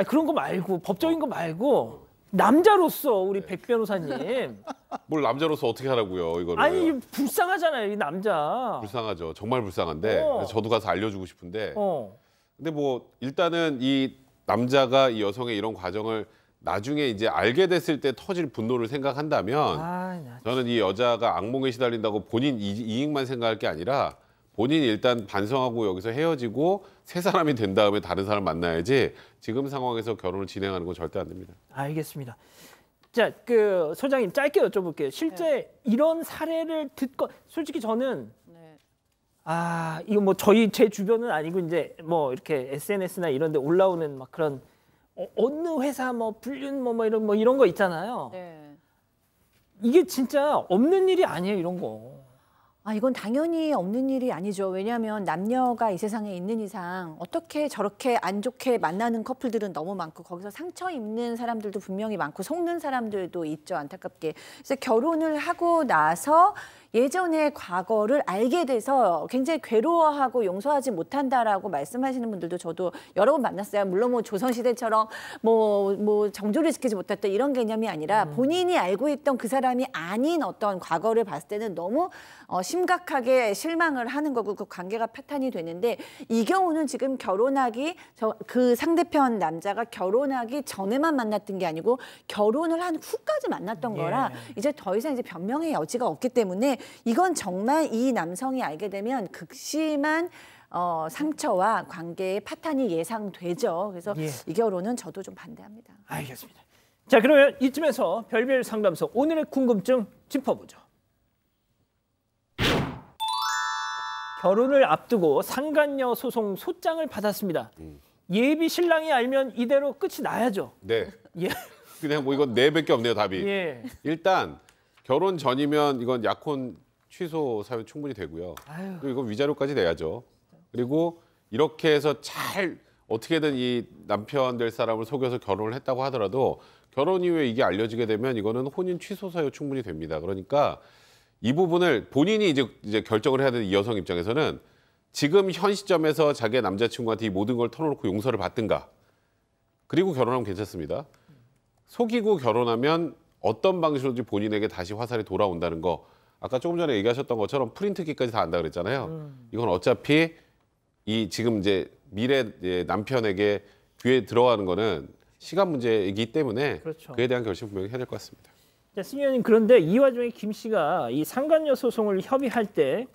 그런 거 말고 법적인 거 말고 남자로서 우리 백 변호사님. 뭘 남자로서 어떻게 하라고요, 이거를. 불쌍하잖아요, 이 남자. 불쌍하죠. 정말 불쌍한데 그래서 저도 가서 알려주고 싶은데 근데 뭐 일단은 이 남자가 이 여성의 이런 과정을 나중에 이제 알게 됐을 때 터질 분노를 생각한다면 저는 이 여자가 악몽에 시달린다고 본인 이익만 생각할 게 아니라 본인이 일단 반성하고 여기서 헤어지고 새 사람이 된 다음에 다른 사람 만나야지 지금 상황에서 결혼을 진행하는 건 절대 안 됩니다. 알겠습니다. 자, 소장님 짧게 여쭤볼게요. 실제 이런 사례를 듣고 솔직히 저는 이거 뭐 제 주변은 아니고 이제 뭐 이렇게 SNS나 이런 데 올라오는 막 그런 어느 회사 뭐 불륜 이런 거 있잖아요. 네. 이게 진짜 없는 일이 아니에요, 이런 거. 이건 당연히 없는 일이 아니죠. 왜냐하면 남녀가 이 세상에 있는 이상 어떻게 저렇게 안 좋게 만나는 커플들은 너무 많고 거기서 상처 입는 사람들도 분명히 많고 속는 사람들도 있죠, 안타깝게. 그래서 결혼을 하고 나서 예전의 과거를 알게 돼서 굉장히 괴로워하고 용서하지 못한다라고 말씀하시는 분들도 저도 여러 번 만났어요. 물론 뭐 조선시대처럼 뭐 정조를 지키지 못했다 이런 개념이 아니라 본인이 알고 있던 그 사람이 아닌 어떤 과거를 봤을 때는 너무 심각하게 실망을 하는 거고 그 관계가 파탄이 되는데 이 경우는 지금 그 상대편 남자가 결혼하기 전에만 만났던 게 아니고 결혼을 한 후까지 만났던 거라 이제 더 이상 이제 변명의 여지가 없기 때문에 이건 정말 이 남성이 알게 되면 극심한 상처와 관계의 파탄이 예상되죠. 그래서 이 결혼은 저도 좀 반대합니다. 알겠습니다. 자, 그러면 이쯤에서 별별 상담소 오늘의 궁금증 짚어보죠. 결혼을 앞두고 상간녀 소송 소장을 받았습니다. 예비 신랑이 알면 이대로 끝이 나야죠. 네. 예. 그냥 뭐 이건 네 밖에 없네요, 답이. 예. 일단 결혼 전이면 이건 약혼 취소 사유 충분히 되고요. 그리고 이건 위자료까지 내야죠. 그리고 이렇게 해서 잘 어떻게든 이 남편 될 사람을 속여서 결혼을 했다고 하더라도 결혼 이후에 이게 알려지게 되면 이거는 혼인 취소 사유 충분히 됩니다. 그러니까 이 부분을 본인이 이제 결정을 해야 되는 이 여성 입장에서는 지금 현 시점에서 자기의 남자친구한테 이 모든 걸 털어놓고 용서를 받든가 그리고 결혼하면 괜찮습니다. 속이고 결혼하면 어떤 방식으로든지 본인에게 다시 화살이 돌아온다는 거 아까 조금 전에 얘기하셨던 것처럼 프린트기까지 다 안다 그랬잖아요. 이건 어차피 이 지금 이제 미래 남편에게 귀에 들어가는 거는 시간 문제이기 때문에 그렇죠. 그에 대한 결심 분명히 해야 될 것 같습니다. 자, 신 의원님 그런데 이 와중에 김 씨가 이 상간녀 소송을 협의할 때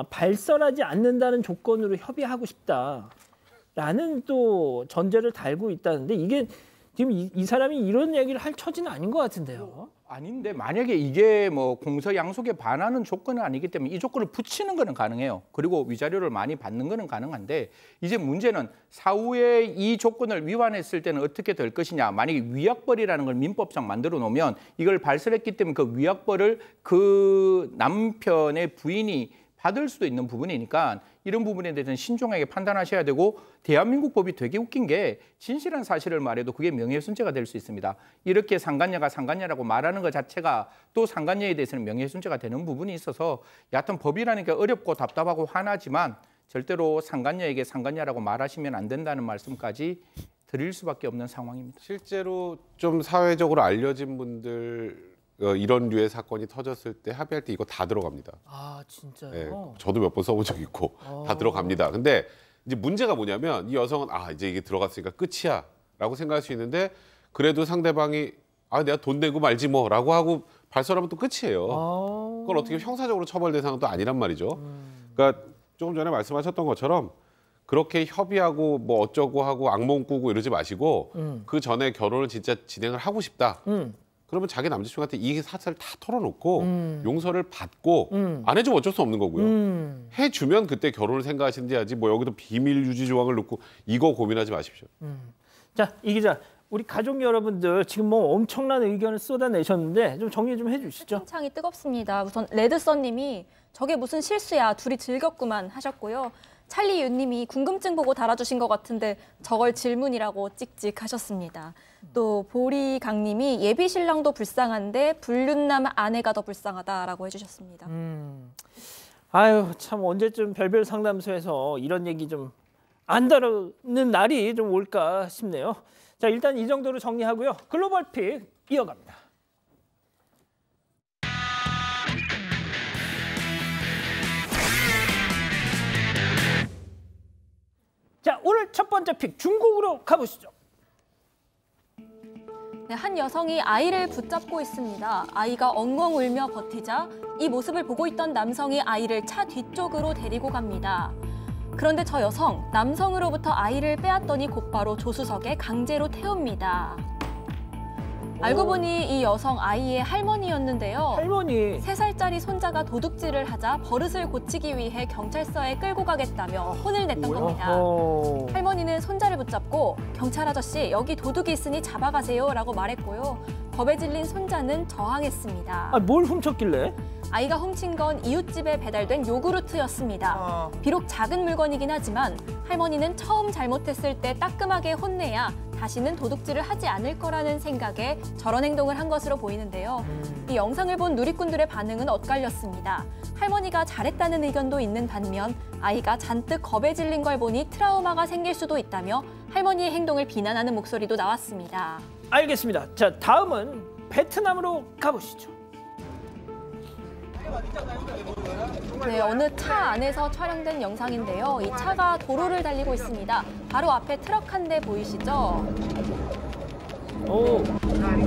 발설하지 않는다는 조건으로 협의하고 싶다라는 또 전제를 달고 있다는데 이게 지금 이 사람이 이런 얘기를 할 처지는 아닌 것 같은데요. 아닌데 만약에 이게 뭐 공서 양속에 반하는 조건은 아니기 때문에 이 조건을 붙이는 거는 가능해요. 그리고 위자료를 많이 받는 거는 가능한데 이제 문제는 사후에 이 조건을 위반했을 때는 어떻게 될 것이냐. 만약에 위약벌이라는 걸 민법상 만들어 놓으면 이걸 발설했기 때문에 그 위약벌을 그 남편의 부인이 받을 수도 있는 부분이니까 이런 부분에 대해서는 신중하게 판단하셔야 되고 대한민국 법이 되게 웃긴 게 진실한 사실을 말해도 그게 명예훼손죄가 될 수 있습니다. 이렇게 상간녀가 상간녀라고 말하는 것 자체가 또 상간녀에 대해서는 명예훼손죄가 되는 부분이 있어서 여하튼 법이라는 게 어렵고 답답하고 화나지만 절대로 상간녀에게 상간녀라고 말하시면 안 된다는 말씀까지 드릴 수밖에 없는 상황입니다. 실제로 좀 사회적으로 알려진 분들 이런 류의 사건이 터졌을 때 합의할 때 이거 다 들어갑니다. 아, 진짜요? 네, 저도 몇 번 써본 적 있고 다 들어갑니다. 근데 이제 문제가 뭐냐면 이 여성은 이제 이게 들어갔으니까 끝이야 라고 생각할 수 있는데 그래도 상대방이 내가 돈 내고 말지 뭐 라고 하고 발설하면 또 끝이에요. 그걸 어떻게 형사적으로 처벌 대상은 또 아니란 말이죠. 그러니까 조금 전에 말씀하셨던 것처럼 그렇게 협의하고 뭐 어쩌고 하고 악몽 꾸고 이러지 마시고 그 전에 결혼을 진짜 진행을 하고 싶다. 그러면 자기 남자친구한테 이 사실을 다 털어놓고 용서를 받고 안 해주면 어쩔 수 없는 거고요. 해주면 그때 결혼을 생각하시는지 하지 뭐 여기도 비밀 유지 조항을 넣고 이거 고민하지 마십시오. 자, 이 기자, 우리 가족 여러분들 지금 뭐 엄청난 의견을 쏟아내셨는데 좀 정리 좀 해주시죠. 채팅창이 뜨겁습니다. 우선 레드썬님이 저게 무슨 실수야, 둘이 즐겼구만 하셨고요. 찰리 윤님이 궁금증 보고 달아주신 것 같은데 저걸 질문이라고 찍찍 하셨습니다. 또 보리강님이 예비 신랑도 불쌍한데 불륜남 아내가 더 불쌍하다라고 해주셨습니다. 아유, 참 언제쯤 별별 상담소에서 이런 얘기 좀 안 다루는 날이 좀 올까 싶네요. 자, 일단 이 정도로 정리하고요. 글로벌 픽 이어갑니다. 자, 오늘 첫 번째 픽 중국으로 가보시죠. 네, 한 여성이 아이를 붙잡고 있습니다. 아이가 엉엉 울며 버티자 이 모습을 보고 있던 남성이 아이를 차 뒤쪽으로 데리고 갑니다. 그런데 저 여성, 남성으로부터 아이를 빼앗더니 곧바로 조수석에 강제로 태웁니다. 알고 보니 이 여성 아이의 할머니였는데요. 할머니. 3살짜리 손자가 도둑질을 하자 버릇을 고치기 위해 경찰서에 끌고 가겠다며 혼을 냈던 겁니다. 할머니는 손자를 붙잡고 경찰 아저씨 여기 도둑이 있으니 잡아가세요 라고 말했고요. 겁에 질린 손자는 저항했습니다. 아, 뭘 훔쳤길래? 아이가 훔친 건 이웃집에 배달된 요구르트였습니다. 비록 작은 물건이긴 하지만 할머니는 처음 잘못했을 때 따끔하게 혼내야 다시는 도둑질을 하지 않을 거라는 생각에 저런 행동을 한 것으로 보이는데요. 이 영상을 본 누리꾼들의 반응은 엇갈렸습니다. 할머니가 잘했다는 의견도 있는 반면 아이가 잔뜩 겁에 질린 걸 보니 트라우마가 생길 수도 있다며 할머니의 행동을 비난하는 목소리도 나왔습니다. 알겠습니다. 자, 다음은 베트남으로 가보시죠. 네, 어느 차 안에서 촬영된 영상인데요. 이 차가 도로를 달리고 있습니다. 바로 앞에 트럭 한 대 보이시죠?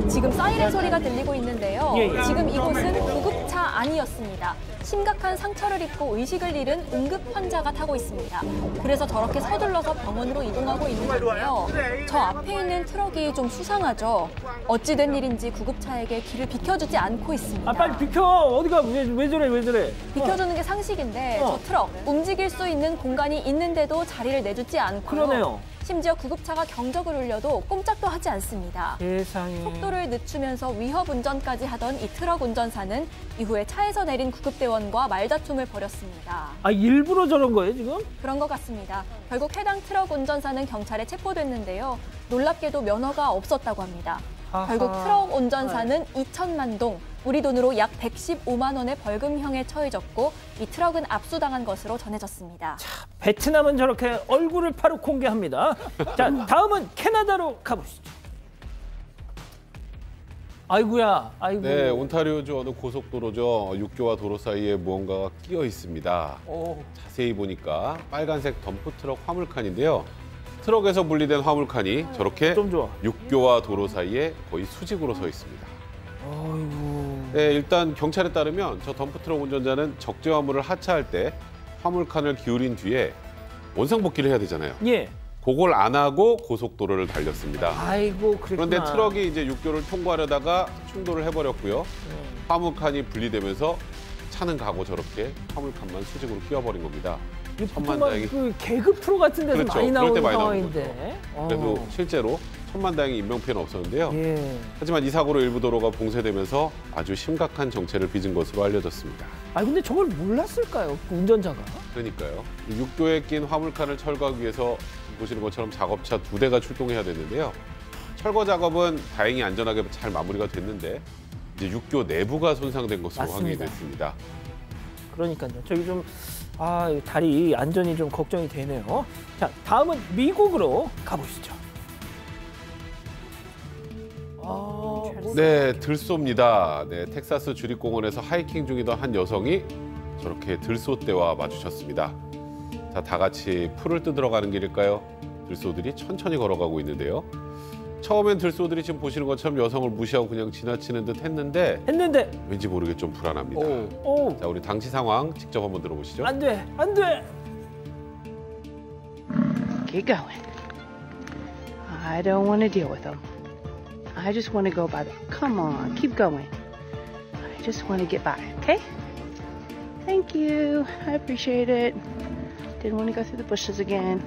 지금 사이렌 소리가 들리고 있는데요. 지금 이곳은 구급차 안이었습니다. 심각한 상처를 입고 의식을 잃은 응급 환자가 타고 있습니다. 그래서 저렇게 서둘러서 병원으로 이동하고 있는 건데요. 저 앞에 있는 트럭이 좀 수상하죠. 어찌된 일인지 구급차에게 길을 비켜주지 않고 있습니다. 아, 빨리 비켜. 어디가 왜 저래? 비켜주는 게 상식인데 저 트럭 움직일 수 있는 공간이 있는데도 자리를 내주지 않고요. 그러네요. 심지어 구급차가 경적을 울려도 꼼짝도 하지 않습니다. 세상에. 속도를 늦추면서 위협 운전까지 하던 이 트럭 운전사는 이후에 차에서 내린 구급대원과 말다툼을 벌였습니다. 아, 일부러 저런 거예요, 지금? 그런 것 같습니다. 결국 해당 트럭 운전사는 경찰에 체포됐는데요. 놀랍게도 면허가 없었다고 합니다. 결국 트럭 운전사는 2천만 동, 우리 돈으로 약 115만 원의 벌금형에 처해졌고 이 트럭은 압수당한 것으로 전해졌습니다. 자, 베트남은 저렇게 얼굴을 바로 공개합니다. 자, 다음은 캐나다로 가보시죠. 아이고야, 아이고. 네, 온타리오주 어느 고속도로죠. 육교와 도로 사이에 무언가가 끼어 있습니다. 자세히 보니까 빨간색 덤프트럭 화물칸인데요. 트럭에서 분리된 화물칸이 저렇게 육교와 도로 사이에 거의 수직으로 서 있습니다. 네, 일단 경찰에 따르면 저 덤프트럭 운전자는 적재 화물을 하차할 때 화물칸을 기울인 뒤에 원상복귀를 해야 되잖아요. 예. 그걸 안 하고 고속도로를 달렸습니다. 아이고, 그랬구나. 그런데 트럭이 이제 육교를 통과하려다가 충돌을 해버렸고요. 화물칸이 분리되면서 차는 가고 저렇게 화물칸만 수직으로 끼워버린 겁니다. 천만다행히 그 개그 프로 같은 데서 그렇죠. 많이 나오는 많이 상황인데. 그래도 실제로 천만다행히 인명피해는 없었는데요. 하지만 이 사고로 일부 도로가 봉쇄되면서 아주 심각한 정체를 빚은 것으로 알려졌습니다. 아, 근데 저걸 몰랐을까요? 그 운전자가? 그러니까요. 육교에 낀 화물칸을 철거하기 위해서 보시는 것처럼 작업차 2대가 출동해야 되는데요. 철거 작업은 다행히 안전하게 잘 마무리가 됐는데 이제 육교 내부가 손상된 것으로 확인이 됐습니다. 그러니까요. 저기 좀 다리 안전이 좀 걱정이 되네요. 자, 다음은 미국으로 가보시죠. 네, 들소입니다. 네, 텍사스 주립공원에서 하이킹 중이던 한 여성이 저렇게 들소떼와 마주쳤습니다. 자, 다 같이 풀을 뜯으러 가는 길일까요? 들소들이 천천히 걸어가고 있는데요. 처음엔 들소들이 지금 보시는 것처럼 여성을 무시하고 그냥 지나치는 듯 했는데 왠지 모르게 좀 불안합니다. 자, 우리 당시 상황 직접 한번 들어보시죠. 안 돼, 안 돼. Keep going. I don't want to deal with them. I just want to go by them. Come on, keep going. I just want to get by, okay? Thank you. I appreciate it. Didn't want to go through the bushes again.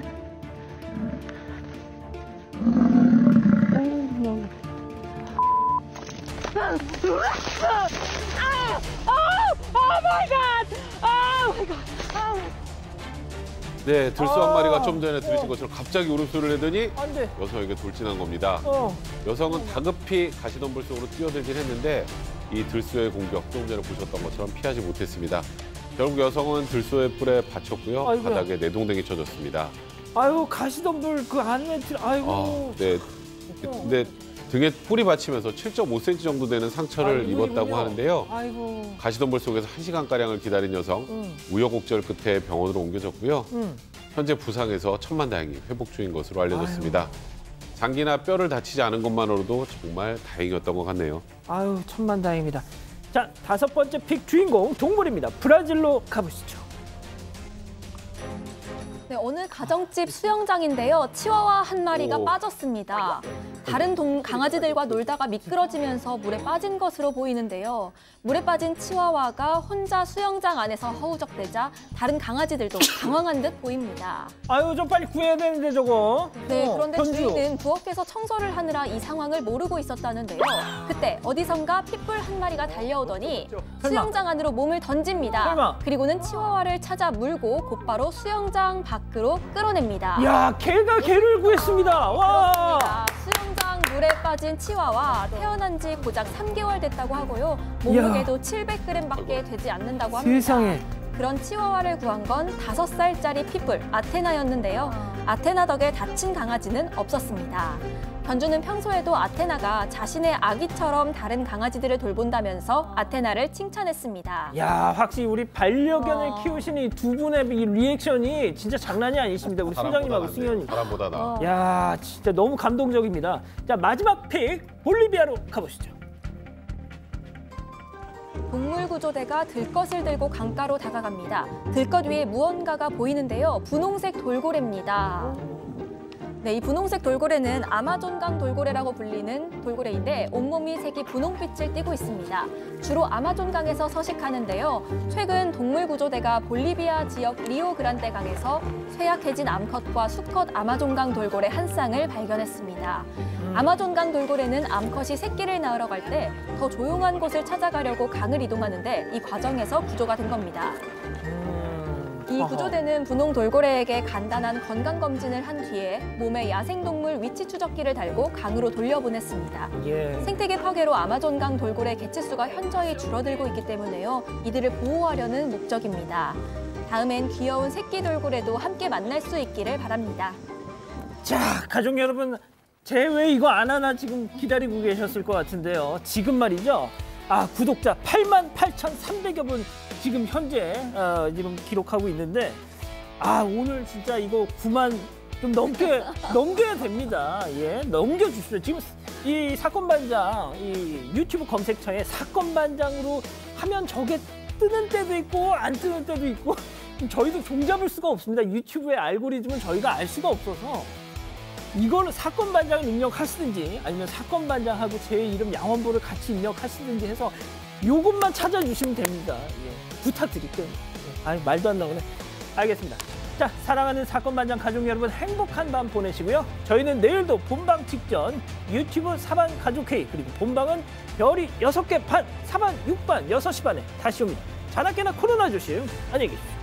Oh my God! Oh my God! 네, 들소 한 마리가 좀 전에 들으신 것처럼 갑자기 울음소리를 내더니 여성에게 돌진한 겁니다. 여성은 다급히 가시덤불 속으로 뛰어들긴 했는데 이 들소의 공격, 조금 전에 보셨던 것처럼 피하지 못했습니다. 결국 여성은 들소의 뿔에 받쳤고요. 바닥에 내동댕이 쳐졌습니다. 아유, 가시덤불 그 안에 아이고. 네. 근데 등에 뿔이 받치면서 7.5cm 정도 되는 상처를 입었다고 하는데요. 가시덤불 속에서 1시간가량을 기다린 여성, 우여곡절 끝에 병원으로 옮겨졌고요. 현재 부상에서 천만다행히 회복 중인 것으로 알려졌습니다. 장기나 뼈를 다치지 않은 것만으로도 정말 다행이었던 것 같네요. 아유, 천만다행입니다. 자, 5번째 픽 주인공 동물입니다. 브라질로 가보시죠. 네, 어느 가정집 수영장인데요. 치와와 한 마리가 빠졌습니다. 다른 강아지들과 놀다가 미끄러지면서 물에 빠진 것으로 보이는데요. 물에 빠진 치와와가 혼자 수영장 안에서 허우적대자 다른 강아지들도 당황한 듯 보입니다. 아유, 좀 빨리 구해야 되는데 저거. 네, 그런데 견주. 주인은 부엌에서 청소를 하느라 이 상황을 모르고 있었다는데요. 그때 어디선가 핏불 한 마리가 달려오더니 수영장 안으로 몸을 던집니다. 설마. 그리고는 치와와를 찾아 물고 곧바로 수영장 밖으로 끌어냅니다. 야, 개가 개를 구했습니다. 와. 그렇습니다. 수영장 물에 빠진 치와와 태어난 지 고작 3개월 됐다고 하고요. 몸무게도 700g밖에 되지 않는다고 합니다. 세상에. 그런 치와와를 구한 건 5살짜리 핏불 아테나였는데요. 아테나 덕에 다친 강아지는 없었습니다. 견주는 평소에도 아테나가 자신의 아기처럼 다른 강아지들을 돌본다면서 아테나를 칭찬했습니다. 야, 확실히 우리 반려견을 키우시는 이 두 분의 이 리액션이 진짜 장난이 아니십니다. 우리 소장님하고 승현님. 사람보다 나. 야, 진짜 너무 감동적입니다. 자, 마지막 픽 볼리비아로 가보시죠. 동물구조대가 들것을 들고 강가로 다가갑니다. 들것 위에 무언가가 보이는데요. 분홍색 돌고래입니다. 네, 이 분홍색 돌고래는 아마존강 돌고래라고 불리는 돌고래인데 온몸이 색이 분홍빛을 띠고 있습니다. 주로 아마존강에서 서식하는데요. 최근 동물구조대가 볼리비아 지역 리오그란데 강에서 쇠약해진 암컷과 수컷 아마존강 돌고래 한 쌍을 발견했습니다. 아마존강 돌고래는 암컷이 새끼를 낳으러 갈 때 더 조용한 곳을 찾아가려고 강을 이동하는데 이 과정에서 구조가 된 겁니다. 이 구조대는 분홍 돌고래에게 간단한 건강검진을 한 뒤에 몸에 야생동물 위치 추적기를 달고 강으로 돌려보냈습니다. 생태계 파괴로 아마존강 돌고래 개체수가 현저히 줄어들고 있기 때문에요. 이들을 보호하려는 목적입니다. 다음엔 귀여운 새끼 돌고래도 함께 만날 수 있기를 바랍니다. 자, 가족 여러분, 제 왜 이거 안 하나 지금 기다리고 계셨을 것 같은데요. 지금 말이죠. 구독자 88,300여 분 지금 현재 지금 기록하고 있는데 오늘 진짜 이거 9만 좀 넘겨야 됩니다. 예, 넘겨주십시오. 지금 이 사건반장 이 유튜브 검색창에 사건반장으로 하면 저게 뜨는 때도 있고 안 뜨는 때도 있고 저희도 종잡을 수가 없습니다. 유튜브의 알고리즘은 저희가 알 수가 없어서 이거는 사건반장을 입력하시든지 아니면 사건반장하고 제 이름 양원보를 같이 입력하시든지 해서 요것만 찾아주시면 됩니다. 예, 부탁드릴게요. 말도 안 나오네. 알겠습니다. 자, 사랑하는 사건반장 가족 여러분, 행복한 밤 보내시고요. 저희는 내일도 본방 직전 유튜브 사반 가족회의 그리고 본방은 별이 6개 반, 사반 6반 6시 반에 다시 옵니다. 자나깨나 코로나 조심. 안녕히 계십시오.